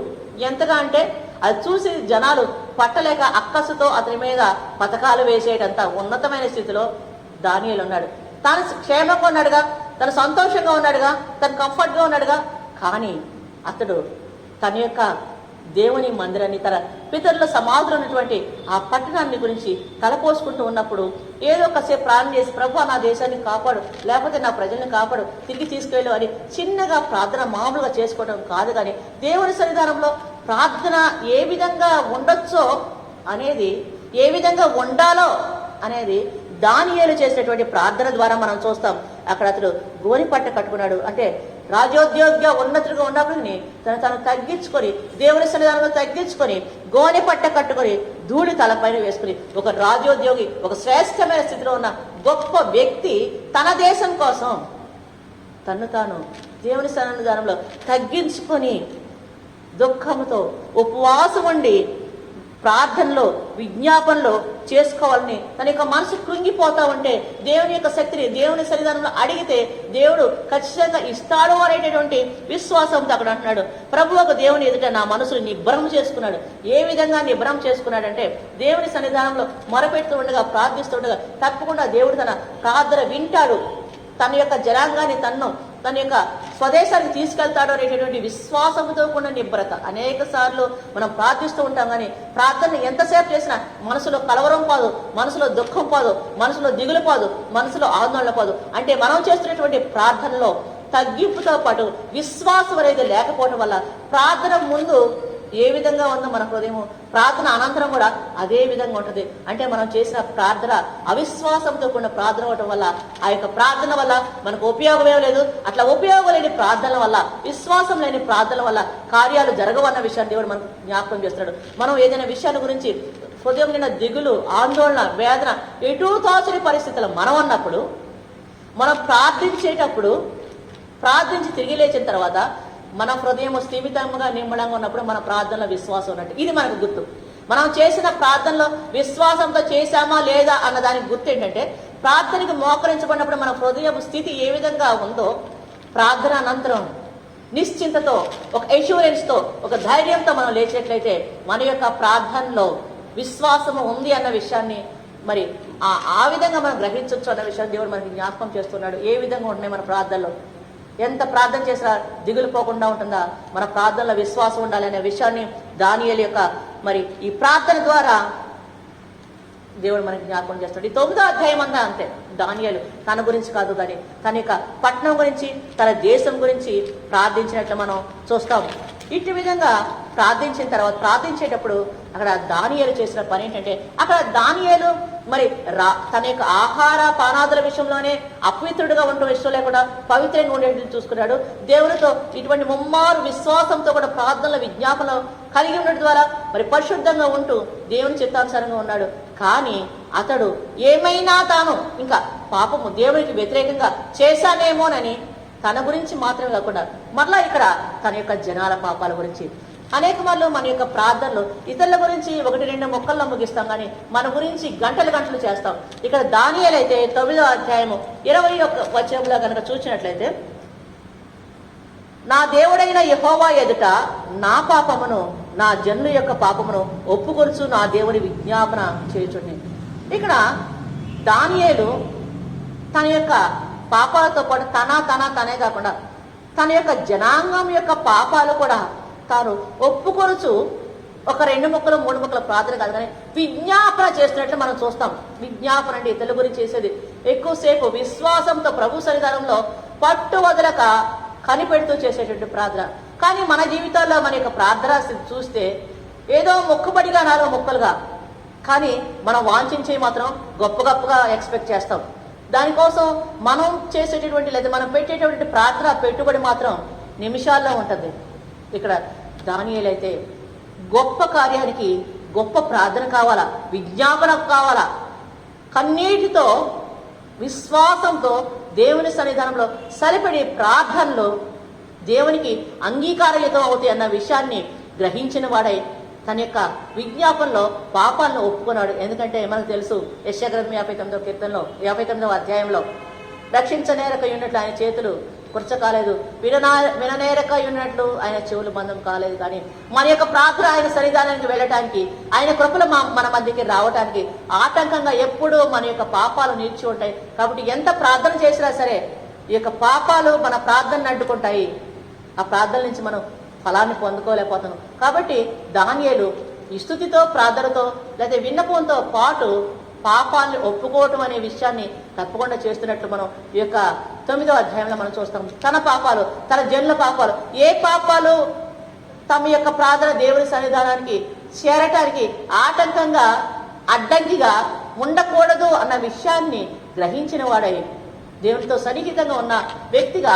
ఎంతగా అంటే అది చూసి జనాలు పట్టలేక అక్కసుతో అతని మీద పథకాలు వేసేటంత ఉన్నతమైన స్థితిలో దానియేలు ఉన్నాడు. తాను క్షేమంగా ఉన్నాడుగా, తను సంతోషంగా ఉన్నాడుగా, తను కంఫర్ట్గా ఉన్నాడుగా. కానీ అతడు తన యొక్క దేవుని మందిరాన్ని, తన పితరుల సమాధులు ఉన్నటువంటి ఆ పట్టణాన్ని గురించి తలపోసుకుంటూ ఉన్నప్పుడు ఏదో ఒకసేపు ప్రార్థన చేసి, ప్రభు నా దేశాన్ని కాపాడు, లేకపోతే నా ప్రజల్ని కాపాడు, తిరిగి తీసుకెళ్ళు అని చిన్నగా ప్రార్థన మామూలుగా చేసుకోవడం కాదు. కానీ దేవుని సన్నిధానంలో ప్రార్థన ఏ విధంగా ఉండొచ్చో అనేది, ఏ విధంగా ఉండాలో అనేది దానియేలు చేసినటువంటి ప్రార్థన ద్వారా మనం చూస్తాం. అక్కడ అతడు గోనెపట్ట కట్టుకున్నాడు. అంటే రాజోద్యోగిగా ఉన్నతుడిగా ఉన్నప్పుడు తను తగ్గించుకొని, దేవుని సన్నిధానంలో తగ్గించుకొని, గోనెపట్ట కట్టుకొని ధూళి తలపైన వేసుకుని, ఒక రాజోద్యోగి, ఒక శ్రేష్టమైన స్థితిలో ఉన్న గొప్ప వ్యక్తి తన దేశం కోసం తాను దేవుని సన్నిధానంలో తగ్గించుకొని దుఃఖంతో ఉపవాసం ఉండి ప్రార్థనలో విజ్ఞాపనలో చేసుకోవాలని తన యొక్క మనసు కృంగిపోతా ఉంటే దేవుని యొక్క శక్తిని దేవుని సన్నిధానంలో అడిగితే దేవుడు ఖచ్చితంగా ఇస్తాడు అనేటటువంటి విశ్వాసంతో అక్కడ అంటున్నాడు. ప్రభు ఒక దేవుని ఎదుట నా మనసును నిబ్బరం చేసుకున్నాడు. ఏ విధంగా నిబ్బరం చేసుకున్నాడంటే దేవుని సన్నిధానంలో మొరపెడుతూ ఉండగా ప్రార్థిస్తూ ఉండగా తప్పకుండా దేవుడు తన ప్రార్థన వింటాడు, తన యొక్క జనాంగాన్ని తన యొక్క స్వదేశానికి తీసుకెళ్తాడు అనేటటువంటి విశ్వాసంతో కూడిన నిబ్బరత. అనేక సార్లు మనం ప్రార్థిస్తూ ఉంటాం, కానీ ప్రార్థన ఎంతసేపు చేసినా మనసులో కలవరం పోదు, మనసులో దుఃఖం పోదు, మనసులో దిగులు పోదు, మనసులో ఆందోళన పోదు. అంటే మనం చేస్తున్నటువంటి ప్రార్థనలో తగ్గింపుతో పాటు విశ్వాసం అనేది లేకపోవడం వల్ల ప్రార్థన ముందు ఏ విధంగా ఉందో మన హృదయము ప్రార్థన అనంతరం కూడా అదే విధంగా ఉంటుంది. అంటే మనం చేసిన ప్రార్థన అవిశ్వాసంతో కూడిన ప్రార్థన అవటం వల్ల ఆ యొక్క ప్రార్థన వల్ల మనకు ఉపయోగమే లేదు. అట్లా ఉపయోగం లేని ప్రార్థనల వల్ల, విశ్వాసం లేని ప్రార్థనల వల్ల కార్యాలు జరగవన్న విషయాన్ని దేవుడు మనకు జ్ఞాపకం చేస్తున్నాడు. మనం ఏదైనా విషయాల గురించి హృదయం నిన్న దిగులు, ఆందోళన, వేదన, ఎటూ తోచని పరిస్థితులు మనం ఉన్నప్పుడు, మనం ప్రార్థించేటప్పుడు ప్రార్థించి తిరిగి లేచిన తర్వాత మన హృదయం స్థిమితంగా నిమ్మలంగా ఉన్నప్పుడు మన ప్రార్థనలో విశ్వాసం ఉన్నట్టు. ఇది మనకు గుర్తు. మనం చేసిన ప్రార్థనలో విశ్వాసంతో చేశామా లేదా అన్న దానికి గుర్తు ఏంటంటే, ప్రార్థనకి మోకరించబడినప్పుడు మన హృదయం స్థితి ఏ విధంగా ఉందో ప్రార్థన అనంతరం నిశ్చింతతో, ఒక ఎష్యూరెన్స్తో, ఒక ధైర్యంతో మనం లేచినట్లయితే మన యొక్క ప్రార్థనలో విశ్వాసము ఉంది అన్న విషయాన్ని మరి ఆ విధంగా మనం గ్రహించవచ్చు అన్న విషయాన్ని దేవుడు మనకి జ్ఞాపకం చేస్తున్నాడు. ఏ విధంగా ఉంటున్నాయి మన ప్రార్థనలో, ఎంత ప్రార్థన చేసినా దిగులు పోకుండా ఉంటుందా, మన ప్రార్థనలో విశ్వాసం ఉండాలి అనే విషయాన్ని దానియేలు యొక్క మరి ఈ ప్రార్థన ద్వారా దేవుడు మనకి జ్ఞాపకం చేస్తాడు. ఈ 9వ అధ్యాయం అంతా అంతే. దానియేలు తన గురించి కాదు, కానీ తన యొక్క పట్టణం గురించి, తన దేశం గురించి ప్రార్థించినట్లు మనం చూస్తాం. ఇటు విధంగా ప్రార్థించిన తర్వాత ప్రార్థించేటప్పుడు అక్కడ దానియేలు చేసిన పని ఏంటంటే, అక్కడ దానియేలు మరి తన యొక్క ఆహార పానాదుల విషయంలోనే అపవిత్రుడిగా ఉండే విషయం లేకుండా పవిత్రంగా ఉండేట్లు చూసుకున్నాడు. దేవునితో ఇటువంటి ముమ్మారు విశ్వాసంతో కూడా ప్రార్థనల విజ్ఞాపనలు కలిగి ఉండడం ద్వారా మరి పరిశుద్ధంగా ఉంటూ దేవుని చిత్తానుసారంగా ఉన్నాడు. కానీ అతడు ఏమైనా తాను ఇంకా పాపము దేవునికి వ్యతిరేకంగా చేశానేమోనని తన గురించి మాత్రమే కాకుండా మరలా ఇక్కడ తన యొక్క జనాల పాపాల గురించి అనేక మార్లు మన యొక్క ప్రార్థనలు ఇతరుల గురించి 1-2 మొక్కల్లో ముగిస్తాం, కానీ మన గురించి గంటలు చేస్తాం. ఇక్కడ దానియేలు అయితే 9వ అధ్యాయము 21వ వచనంలో కనుక చూసినట్లయితే, నా దేవుడైన యెహోవా ఎదుట నా పాపమును, నా జనుల యొక్క పాపమును ఒప్పుకొలుచు నా దేవుని విజ్ఞాపన చేయుచుండి. ఇక్కడ దానియేలు తన యొక్క పాపాలతో పాటు తనే కాకుండా తన యొక్క జనాంగం యొక్క పాపాలు కూడా తాను ఒప్పుకొలుచు ఒక 2 ముక్కలు 3 ముక్కల ప్రార్థన కాదు, కానీ విజ్ఞాపన చేస్తున్నట్లు మనం చూస్తాం. విజ్ఞాపన అంటే ఇతరుల గురించి చేసేది ఎక్కువసేపు విశ్వాసంతో ప్రభు సన్నిధానంలో పట్టు వదలక కనిపెడుతూ చేసేటువంటి ప్రార్థన. కానీ మన జీవితాల్లో మన యొక్క ప్రార్థన చూస్తే ఏదో మొక్కుబడిగా 4 ముక్కలుగా, కానీ మనం వాంఛించే మాత్రం గొప్పగా ఎక్స్పెక్ట్ చేస్తాం. దానికోసం మనం చేసేటటువంటి లేదా మనం పెట్టేటటువంటి ప్రార్థన పెట్టుబడి మాత్రం నిమిషాల్లో ఉంటుంది. ఇక్కడ దానియేలు అయితే గొప్ప కార్యానికి గొప్ప ప్రార్థన కావాలా, విజ్ఞాపన కావాలా, కన్నీటితో విశ్వాసంతో దేవుని సన్నిధానంలో సరిపడే ప్రార్థనలు దేవునికి అంగీకారయుతం అవుతాయి అన్న విషయాన్ని గ్రహించిన వాడై తన యొక్క విజ్ఞాపనలో పాపాలను ఒప్పుకున్నాడు. ఎందుకంటే మనకు తెలుసు యెషయా గ్రంథం 59వ కీర్తనలో 59వ అధ్యాయంలో, రక్షించనేరక ఉన్నట్లు ఆయన చేతులు కుర్చ కాలేదు, విననేరక ఉన్నట్లు ఆయన చెవులు బంధం కాలేదు. కానీ మన యొక్క ప్రార్థన ఆయన సన్నిధానానికి వెళ్ళటానికి, ఆయన కృపలు మన మధ్యకి రావటానికి ఆటంకంగా ఎప్పుడూ మన యొక్క పాపాలు నిలిచి ఉంటాయి. కాబట్టి ఎంత ప్రార్థన చేసినా సరే ఈ యొక్క పాపాలు మన ప్రార్థనను అడ్డుకుంటాయి. ఆ ప్రార్థన నుంచి మనం ఫలాన్ని పొందుకోలేకపోతాం. కాబట్టి దానియేలు ఈ స్తుతితో ప్రార్థనతో లేదా విన్నపంతో పాటు పాపాన్ని ఒప్పుకోవటం అనే విషయాన్ని తప్పకుండా చేస్తున్నట్లు మనం ఈ యొక్క 9వ అధ్యాయంలో మనం చూస్తాం. తన పాపాలు, తన జనుల పాపాలు, ఏ పాపాలు తమ యొక్క ప్రార్థన దేవుని సన్నిధానానికి చేరటానికి ఆటంకంగా అడ్డంకిగా ఉండకూడదు అన్న విషయాన్ని గ్రహించిన వాడై దేవునితో సన్నిహితంగా ఉన్న వ్యక్తిగా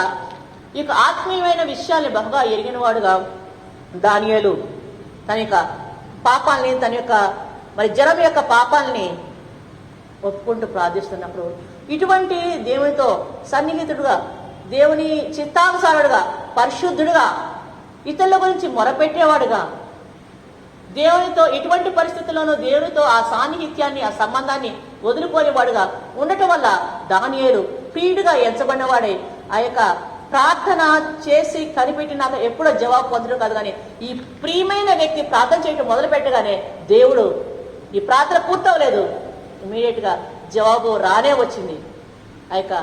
ఈ యొక్క ఆత్మీయమైన విషయాన్ని బాగా ఎరిగిన వాడుగా దానియేలు తన యొక్క పాపాలని, తన యొక్క మరి జనం యొక్క పాపాలని ఒప్పుకుంటూ ప్రార్థిస్తున్నప్పుడు ఇటువంటి దేవునితో సన్నిహితుడుగా, దేవుని చిత్తానుసారుడుగా, పరిశుద్ధుడుగా, ఇతరుల గురించి మొరపెట్టేవాడుగా, దేవునితో ఇటువంటి పరిస్థితుల్లోనూ దేవునితో ఆ సాన్నిహిత్యాన్ని, ఆ సంబంధాన్ని వదులుకోనివాడుగా ఉండటం వల్ల దానియేలు ప్రియుడిగా ఎంచబడినవాడే ఆ యొక్క ప్రార్థన చేసి కనిపెట్టినాక ఎప్పుడో జవాబు పొందడం కాదు, కానీ ఈ ప్రియమైన వ్యక్తి ప్రార్థన చేయటం మొదలు పెట్టగానే దేవుడు ఈ ప్రార్థన పూర్తవలేదు, ఇమీడియట్ గా జవాబు రానే వచ్చింది. ఆ యొక్క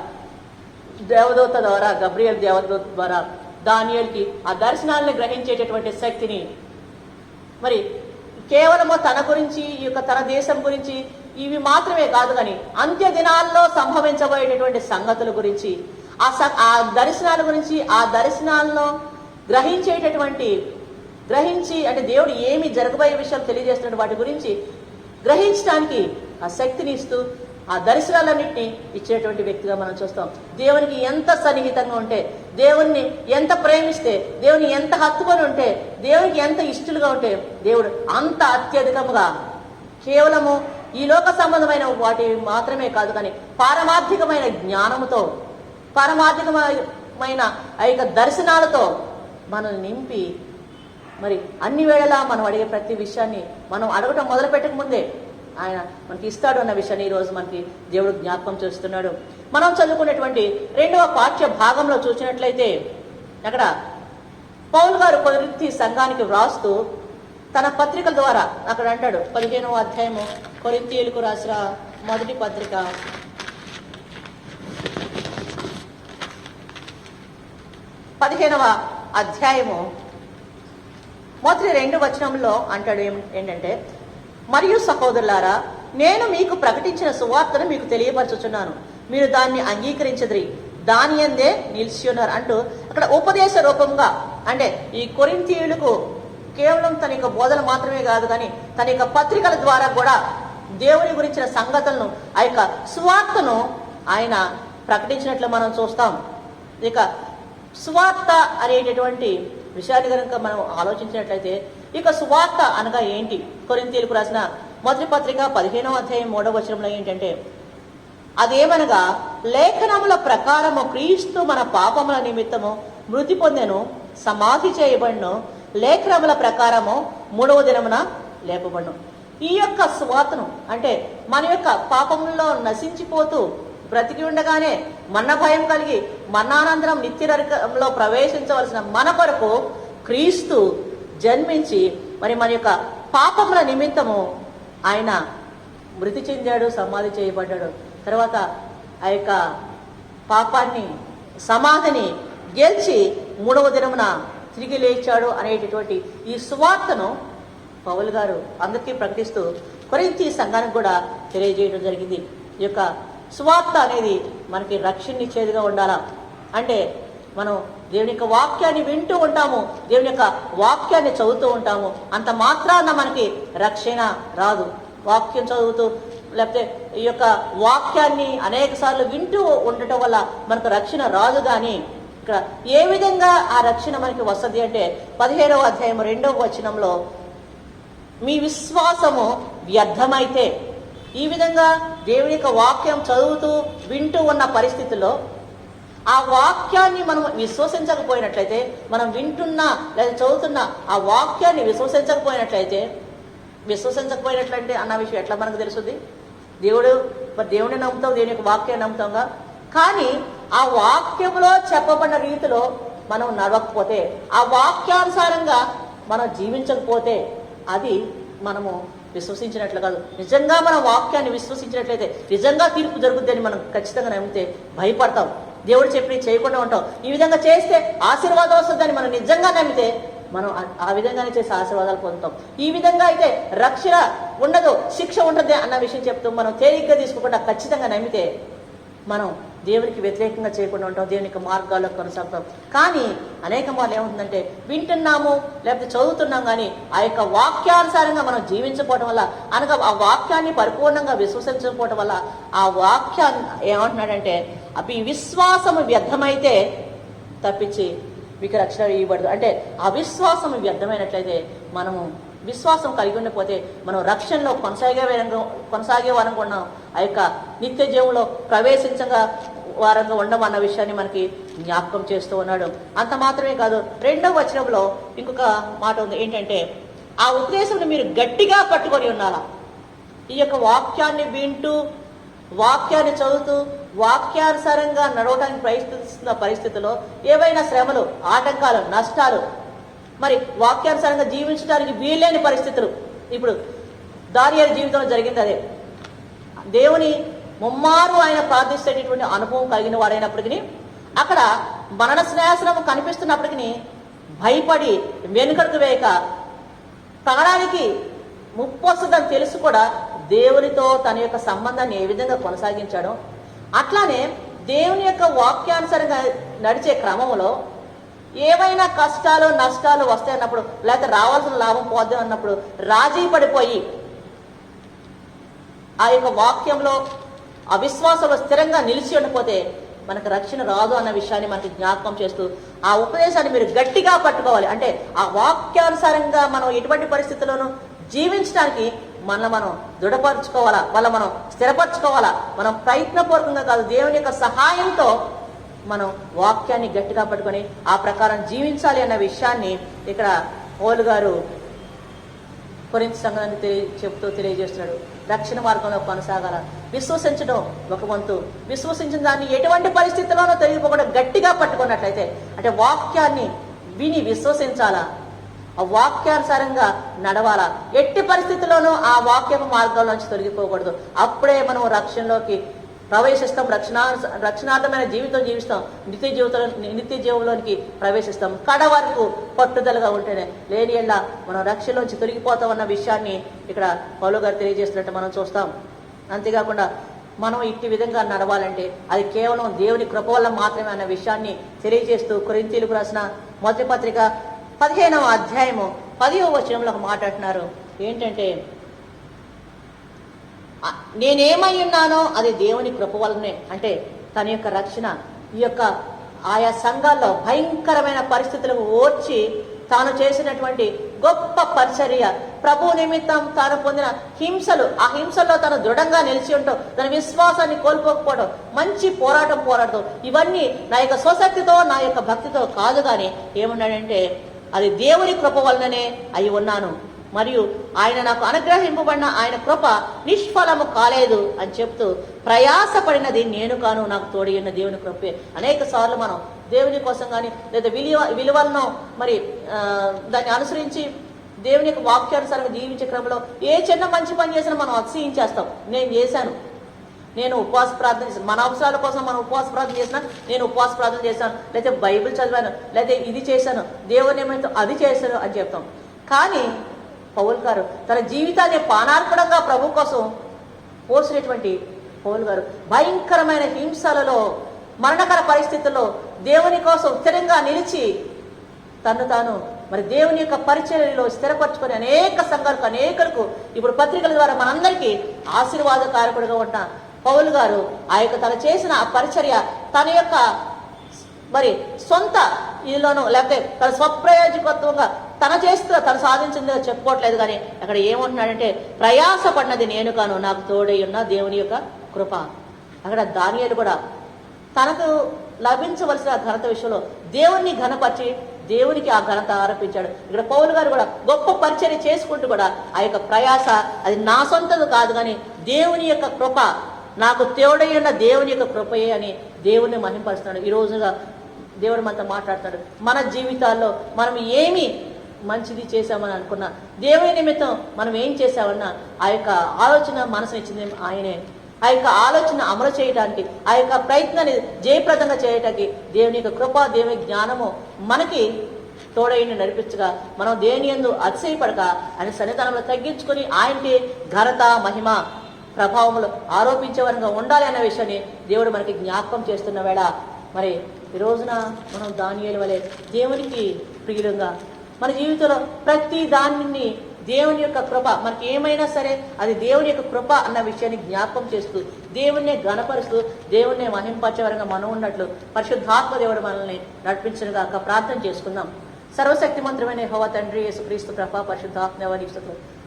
దేవదూత ద్వారా, గబ్రియల్ దేవదూత ద్వారా దానియేలుకి ఆ దర్శనాలను గ్రహించేటటువంటి శక్తిని, మరి కేవలము తన గురించి, ఈ యొక్క తన దేశం గురించి ఇవి మాత్రమే కాదు, కానీ అంత్య దినాల్లో సంభవించబోయేటటువంటి సంగతుల గురించి, ఆ దర్శనాల గురించి, ఆ దర్శనాలను గ్రహించి అంటే దేవుడు ఏమి జరగబోయే విషయాలు తెలియజేస్తున్న వాటి గురించి గ్రహించడానికి ఆ శక్తిని ఇస్తూ ఆ దర్శనాలన్నింటినీ ఇచ్చేటువంటి వ్యక్తిగా మనం చూస్తాం. దేవునికి ఎంత సన్నిహితంగా ఉంటే, దేవుణ్ణి ఎంత ప్రేమిస్తే, దేవుని ఎంత హత్తుకొని ఉంటే, దేవునికి ఎంత ఇష్టలుగా ఉంటే దేవుడు అంత అత్యధికముగా కేవలము ఈ లోక సంబంధమైన వాటి మాత్రమే కాదు, కానీ పారమార్థికమైన జ్ఞానముతో, పారమార్థికమైన ఆ యొక్క దర్శనాలతో మనల్ని నింపి, మరి అన్ని వేళలా మనం అడిగే ప్రతి విషయాన్ని మనం అడగటం మొదలు పెట్టక ముందే ఆయన మనకి ఇస్తాడు అన్న విషయాన్ని ఈరోజు మనకి దేవుడు జ్ఞాపకం చేస్తున్నాడు. మనం చదువుకునేటువంటి 2వ పాఠ్య భాగంలో చూసినట్లయితే అక్కడ పౌలు గారు కొరింథీ సంఘానికి వ్రాస్తూ తన పత్రికల ద్వారా అక్కడ అంటాడు, 15వ అధ్యాయము కొరింథీయులకు రాసిన మొదటి పత్రిక 15వ అధ్యాయము మొదటి 2 వచనంలో అంటాడు ఏంటంటే, మరియు సహోదరులారా, నేను మీకు ప్రకటించిన సువార్తను మీకు తెలియపరచుచున్నాను, మీరు దాన్ని అంగీకరించదురి, దాని యందే నిలిచి ఉన్నారు అంటూ అక్కడ ఉపదేశ రూపంగా, అంటే ఈ కొరింథీయులకు కేవలం తన యొక్క బోధన మాత్రమే కాదు, కానీ తన యొక్క పత్రికల ద్వారా కూడా దేవుని గురించిన సంగతులను, ఆ యొక్క సువార్తను ఆయన ప్రకటించినట్లు మనం చూస్తాం. ఇక సువార్త అనేటటువంటి విషయాన్ని కనుక మనం ఆలోచించినట్లయితే, ఇక సువార్త అనగా ఏంటి? కొరింథీయులకు రాసిన మొదటి పత్రిక 15వ అధ్యాయం 3వ వచనంలో ఏంటంటే, అదేమనగా లేఖనముల ప్రకారము క్రీస్తు మన పాపముల నిమిత్తము మృతి పొందెను, సమాధి చేయబడిను, లేఖనముల ప్రకారము 3వ దినమున లేపబడును. ఈ యొక్క సువార్తను అంటే మన యొక్క పాపములలో నశించిపోతూ బ్రతికి ఉండగానే మరణ భయం కలిగి మరణానంతరం నిత్య నరకంలో ప్రవేశించవలసిన మన కొరకు క్రీస్తు జన్మించి మరి మన యొక్క పాపముల నిమిత్తము ఆయన మృతి చెందాడు, సమాధి చేయబడ్డాడు. తర్వాత ఆ యొక్క పాపాన్ని, సమాధిని గెలిచి 3వ దినమున తిరిగి లేచాడు అనేటటువంటి ఈ సువార్తను పౌలు గారు అందరికీ ప్రకటిస్తూ కొరింథీ సంఘానికి కూడా తెలియజేయడం జరిగింది. ఈ యొక్క సువార్త అనేది మనకి రక్షణనిచ్చేదిగా ఉండాలా అంటే, మనం దేవుని యొక్క వాక్యాన్ని వింటూ ఉంటాము, దేవుని యొక్క వాక్యాన్ని చదువుతూ ఉంటాము, అంత మాత్రాన మనకి రక్షణ రాదు. వాక్యం చదువుతూ లేకపోతే ఈ యొక్క వాక్యాన్ని అనేక సార్లు వింటూ ఉండటం వల్ల మనకు రక్షణ రాదు. కానీ ఇక్కడ ఏ విధంగా ఆ రక్షణ మనకి వస్తుంది అంటే 15వ అధ్యాయం 2వ వచనంలో, మీ విశ్వాసము వ్యర్థమైతే, ఈ విధంగా దేవుని యొక్క వాక్యం చదువుతూ వింటూ ఉన్న పరిస్థితుల్లో ఆ వాక్యాన్ని మనం విశ్వసించకపోయినట్లయితే, మనం వింటున్నా లేదా చదువుతున్నా ఆ వాక్యాన్ని విశ్వసించకపోయినట్లయితే అన్న విషయం ఎట్లా మనకు తెలుస్తుంది? దేవుడిని నమ్ముతాం, దేవుని యొక్క వాక్యాన్ని నమ్ముతాంగా, కానీ ఆ వాక్యంలో చెప్పబడిన రీతిలో మనం నడవకపోతే, ఆ వాక్యానుసారంగా మనం జీవించకపోతే అది మనము విశ్వసించినట్లు కాదు. నిజంగా మనం వాక్యాన్ని విశ్వసించినట్లయితే నిజంగా తీర్పు జరుగుతుందని మనం ఖచ్చితంగా నమ్మితే భయపడతాం. దేవుడు చెప్పి చేయకుండా ఉంటాం. ఈ విధంగా చేస్తే ఆశీర్వాదం వస్తుందని మనం నిజంగా నమ్మితే మనం ఆ విధంగానే చేసి ఆశీర్వాదాలు పొందుతాం. ఈ విధంగా అయితే రక్షణ ఉండదు, శిక్ష ఉంటుంది అన్న విషయం చెప్తూ మనం తేలిగ్గా తీసుకోకుండా ఖచ్చితంగా నమ్మితే మనం దేవునికి వ్యతిరేకంగా చేయకుండా ఉంటాం, దేవుని యొక్క మార్గాల్లో కొనసాగుతాం. కానీ అనేక మార్లు ఏముంటుందంటే, వింటున్నాము లేకపోతే చదువుతున్నాం, కానీ ఆ యొక్క వాక్యానుసారంగా మనం జీవించకపోవడం వల్ల, అనగా ఆ వాక్యాన్ని పరిపూర్ణంగా విశ్వసించకపోవడం వల్ల ఆ వాక్యాన్ని ఏమంటున్నాడంటే, అవి విశ్వాసము వ్యర్థమైతే తప్పించి మీకు రక్షణ ఇవ్వబడదు. అంటే ఆ విశ్వాసం వ్యర్థమైనట్లయితే, మనము విశ్వాసం కలిగి ఉండకపోతే మనం రక్షణలో కొనసాగే వారంగా ఉన్నాం, ఆ యొక్క నిత్య జీవంలో ప్రవేశించగా వారంగా ఉండం అన్న విషయాన్ని మనకి జ్ఞాపకం చేస్తూ ఉన్నాడు. అంత మాత్రమే కాదు, 2వ వచనంలో ఇంకొక మాట ఉంది. ఏంటంటే, ఆ ఉపదేశంని మీరు గట్టిగా పట్టుకొని ఉండాలా. ఈ యొక్క వాక్యాన్ని వింటూ, వాక్యాన్ని చదువుతూ, వాక్యానుసారంగా నడవడానికి ప్రయత్నిస్తున్న పరిస్థితుల్లో ఏవైనా శ్రమలు, ఆటంకాలు, నష్టాలు, మరి వాక్యానుసారంగా జీవించడానికి వీల్లేని పరిస్థితులు ఇప్పుడు దానియేలు జీవితంలో జరిగింది అదే. దేవుని ముమ్మారు ఆయన ప్రార్థిస్తేటటువంటి అనుభవం కలిగిన వాడైనప్పటికీ అక్కడ మరణ శ్రేయస్సును కనిపిస్తున్నప్పటికీ భయపడి వెనుకడుగు వేయక ప్రాణానికి ముప్పు వస్తుందని తెలుసు కూడా దేవునితో తన యొక్క సంబంధాన్ని ఏ విధంగా కొనసాగించాడో అట్లానే దేవుని యొక్క వాక్యానుసారంగా నడిచే క్రమంలో ఏవైనా కష్టాలు, నష్టాలు వస్తాయి అన్నప్పుడు, లేకపోతే రావాల్సిన లాభం పోద్ది అన్నప్పుడు రాజీ పడిపోయి ఆ యొక్క వాక్యంలో అవిశ్వాసంలో స్థిరంగా నిలిచి ఉండిపోతే మనకు రక్షణ రాదు అన్న విషయాన్ని మనకి జ్ఞాపకం చేస్తూ ఆ ఉపదేశాన్ని మీరు గట్టిగా పట్టుకోవాలి. అంటే ఆ వాక్యానుసారంగా మనం ఎటువంటి పరిస్థితుల్లోనూ జీవించడానికి మనం దృఢపరచుకోవాలా, మనం స్థిరపరచుకోవాలా. మనం ప్రయత్నపూర్వకంగా కాదు, దేవుని యొక్క సహాయంతో మనం వాక్యాన్ని గట్టిగా పట్టుకొని ఆ ప్రకారం జీవించాలి అన్న విషయాన్ని ఇక్కడ పౌలు గారు కొరింథీ సంఘానికి చెప్తూ తెలియజేస్తున్నాడు. రక్షణ మార్గంలో కొనసాగాల, విశ్వసించడం ఒక వంతు, విశ్వసించిన దాన్ని ఎటువంటి పరిస్థితుల్లోనూ తెలియకుండా గట్టిగా పట్టుకున్నట్లయితే, అంటే వాక్యాన్ని విని విశ్వసించాలా, ఆ వాక్యానుసారంగా నడవాలా, ఎట్టి పరిస్థితుల్లోనూ ఆ వాక్యపు మార్గంలోంచి తొలగిపోకూడదు. అప్పుడే మనం రక్షణలోకి ప్రవేశిస్తాం, రక్షణార్థమైన జీవితం జీవిస్తాం, నిత్య జీవంలోనికి ప్రవేశిస్తాం. కడ వరకు పట్టుదలగా ఉంటేనే, లేని ఎళ్ళ మనం రక్షణలోంచి తొలగిపోతాం అన్న విషయాన్ని ఇక్కడ పౌలు గారు తెలియజేస్తున్నట్టు మనం చూస్తాం. అంతేకాకుండా మనం ఇట్టి విధంగా నడవాలంటే అది కేవలం దేవుని కృప వల్ల మాత్రమే అన్న విషయాన్ని తెలియజేస్తూ కొరింథీయులకు రాసిన మొదటి పత్రిక 15వ అధ్యాయము 10వ వచనంలో మాట్లాడుతున్నారు. ఏంటంటే, నేనేమై ఉన్నానో అది దేవుని కృప వల్లనే. అంటే తన యొక్క రక్షణ ఈ యొక్క ఆయా సంఘాల్లో భయంకరమైన పరిస్థితులకు ఓర్చి తాను చేసినటువంటి గొప్ప పరిచర్య, ప్రభు నిమిత్తం తాను పొందిన హింసలు, ఆ హింసల్లో తను దృఢంగా నిలిచి ఉండటం, తన విశ్వాసాన్ని కోల్పోకపోవడం, మంచి పోరాటం, ఇవన్నీ నా యొక్క స్వశక్తితో, నా యొక్క భక్తితో కాదు. కానీ ఏమన్నాడంటే, అది దేవుని కృప వలననే అయి ఉన్నాను, మరియు ఆయన నాకు అనుగ్రహింపబడిన ఆయన కృప నిష్ఫలము కాలేదు అని చెప్తూ ప్రయాసపడినది నేను కాను, నాకు తోడి ఉన్న దేవుని కృపే. అనేక సార్లు మనం దేవుని కోసం కానీ లేదా విలువలను మరి దాన్ని అనుసరించి దేవుని యొక్క వాక్యానుసారంగా జీవించే క్రమంలో ఏ చిన్న మంచి పని చేసినా మనం అతిశయించేస్తాం. నేను చేశాను, నేను ఉపవాస ప్రార్థన చేశాను, మన అవసరాల కోసం మనం ఉపవాస ప్రార్థన చేసినా నేను ఉపవాస ప్రార్థన చేశాను, లేకపోతే బైబిల్ చదివాను, లేకపోతే ఇది చేశాను, దేవుని ఏమైతే అది చేశాను అని చెప్తాం. కానీ పౌలు గారు తన జీవితాన్ని పానార్పణంగా ప్రభు కోసం పోసినటువంటి పౌలు గారు భయంకరమైన హింసలలో, మరణకర పరిస్థితుల్లో దేవుని కోసం స్థిరంగా నిలిచి తను తాను మరి దేవుని యొక్క పరిచర్యలో స్థిరపరచుకొని అనేక సంఘాలకు, అనేకులకు ఇప్పుడు పత్రికల ద్వారా మనందరికీ ఆశీర్వాదకారకుడిగా ఉన్న పౌలు గారు ఆ యొక్క తను చేసిన ఆ పరిచర్య తన యొక్క మరి సొంత ఇదిలోనూ లేకపోతే తన స్వప్రయోజకత్వంగా తను సాధించిందిగా చెప్పుకోవట్లేదు. కానీ అక్కడ ఏమంటున్నాడంటే, ప్రయాసపడినది నేను కాను, నాకు తోడై ఉన్న దేవుని యొక్క కృప. అక్కడ దానియేలు కూడా తనకు లభించవలసిన ఘనత విషయంలో దేవుణ్ణి ఘనపరిచి దేవునికి ఆ ఘనత ఆరోపించాడు. ఇక్కడ పౌలు గారు కూడా గొప్ప పరిచర్య చేసుకుంటూ కూడా ఆ యొక్క ప్రయాస అది నా సొంతది కాదు, కానీ దేవుని యొక్క కృప, నాకు తోడై ఉన్న దేవుని యొక్క కృపయే అని దేవుణ్ణి మహింపరుస్తున్నాడు. ఈ రోజుగా దేవుడు మనతో మాట్లాడతాడు. మన జీవితాల్లో మనం ఏమి మంచిది చేశామని అనుకున్నా, దేవుని నిమిత్తం మనం ఏం చేశామన్నా ఆ యొక్క ఆలోచన మనసునిచ్చింది ఆయనే. ఆ యొక్క ఆలోచన అమలు చేయడానికి, ఆ యొక్క ప్రయత్నాన్ని జయప్రదంగా చేయడానికి దేవుని యొక్క కృప, దేవుని జ్ఞానము మనకి తోడైన నడిపించగా మనం దేని యందు అతిశయపడక ఆయన సన్నిధానంలో తగ్గించుకొని ఆయనకి ఘనత, మహిమ, ప్రభావములు ఆరోపించేవారంగా ఉండాలి అన్న విషయాన్ని దేవుడు మనకి జ్ఞాపకం చేస్తున్న వేళ మరి ఈ రోజున మనం దానియేలు వలె దేవునికి ప్రియులంగా మన జీవితంలో ప్రతి దానిని దేవుని యొక్క కృప, మనకి ఏమైనా సరే అది దేవుని యొక్క కృప అన్న విషయాన్ని జ్ఞాపకం చేస్తూ దేవుణ్ణి గణపరుస్తూ దేవుణ్ణి మహింపరచేవరంగా మనం ఉన్నట్లు పరిశుద్ధాత్మ దేవుడు మనల్ని నడిపించనుగా ప్రార్థన చేసుకుందాం. సర్వశక్తి మంత్రమైన యెహోవా తండ్రి, యేసుక్రీస్తు ప్రభ, పరిశుద్ధాత్మ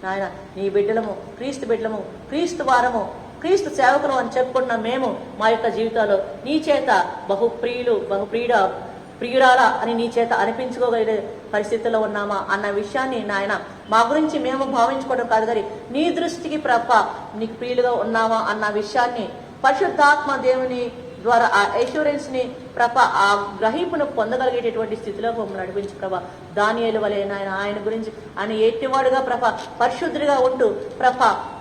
నాయన, నీ బిడ్డలము, క్రీస్తు బిడ్డలము, క్రీస్తు వారము, క్రీస్తు సేవకులు అని చెప్పుకున్న మేము మా యొక్క జీవితాల్లో నీ చేత బహుప్రియుడ ప్రియురాలా అని నీ చేత అనిపించుకోగలిగే పరిస్థితుల్లో ఉన్నామా అన్న విషయాన్ని నాయన మా గురించి మేము భావించుకోవడం కాదు కానీ నీ దృష్టికి నీకు ప్రియులుగా ఉన్నామా అన్న విషయాన్ని పరిశుద్ధాత్మ దేవుని ద్వారా ఆ అష్యూరెన్స్ ని ఆ గ్రహింపును పొందగలిగేటటువంటి స్థితిలో మమ్మల్ని నడిపించు ప్రభా. దానియేలు వలె ఆయన గురించి ఆయన ఎట్టివాడుగా పరిశుద్ధుడిగా ఉంటూ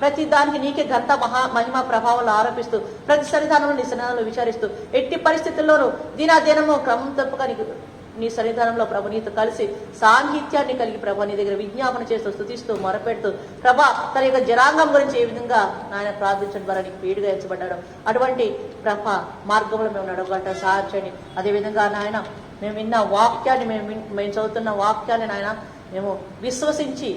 ప్రతి దానికి నీకే ఘనత మహిమ ప్రభావాలు ఆరోపిస్తూ ప్రతి సన్నిధానంలో నీ సన్నిధానంలో విచారిస్తూ ఎట్టి పరిస్థితుల్లోనూ దినాదినము క్రమం తప్పక నీ సన్నిధానంలో ప్రభు నీతో కలిసి సాన్నిహిత్యాన్ని కలిగి ప్రభా నీ దగ్గర విజ్ఞాపన చేస్తూ స్తుతిస్తూ మొరపెడుతూ తన యొక్క జనాంగం గురించి ఏ విధంగా ఆయన ప్రార్థించడం ద్వారా నీకు పీడుగా ఎంచబడ్డాడు అటువంటి మార్గంలో మేము నడవగలటం సహాయం చేయండి. అదేవిధంగా నాయన మేము విన్న వాక్యాన్ని మేము చదువుతున్న వాక్యాన్ని నాయన మేము విశ్వసించి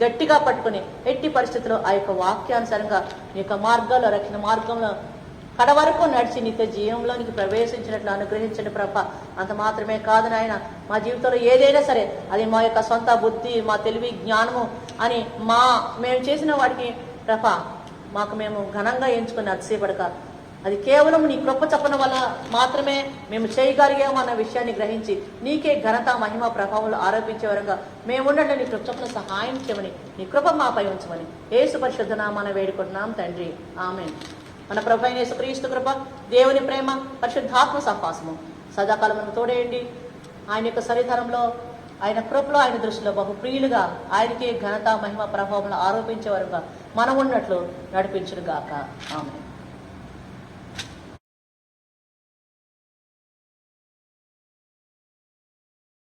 గట్టిగా పట్టుకుని ఎట్టి పరిస్థితుల్లో ఆ యొక్క వాక్యానుసారంగా నీ యొక్క మార్గాల్లో రక్షణ మార్గంలో కడ వరకు నడిచి నిత్య జీవంలోనికి ప్రవేశించినట్లు అనుగ్రహించండి అంత మాత్రమే కాదు నాయన మా జీవితంలో ఏదైనా సరే అది మా యొక్క సొంత బుద్ధి మా తెలివి జ్ఞానము అని మేము చేసిన వాటికి మాకు మేము ఘనంగా ఎంచుకుని అతిశయపడక అది కేవలం నీ కృప చప్పన వల్ల మాత్రమే మేము చేయగలిగాము అన్న విషయాన్ని గ్రహించి నీకే ఘనత మహిమ ప్రభావాలు ఆరోపించే వరంగా మేముండండి నీ కృప చప్పన సహాయం చేయమని నీ కృప మాపై ఉంచమని యేసు పరిశుద్ధ నామాన వేడుకుంటున్నాం తండ్రి. ఆమేన్. మన ప్రభు అయిన యేసుక్రీస్తు కృప, దేవుని ప్రేమ, పరిశుద్ధాత్మ సహవాసము సదాకాలం మనకు తోడేయండి. ఆయన యొక్క సన్నిధానంలో ఆయన కృపలో ఆయన దృష్టిలో బహు ప్రియులుగా ఆయనకి ఘనత మహిమ ప్రభావం ఆరోపించే వరకు మనం ఉన్నట్లు నడిపించును గాక. ఆమేన్.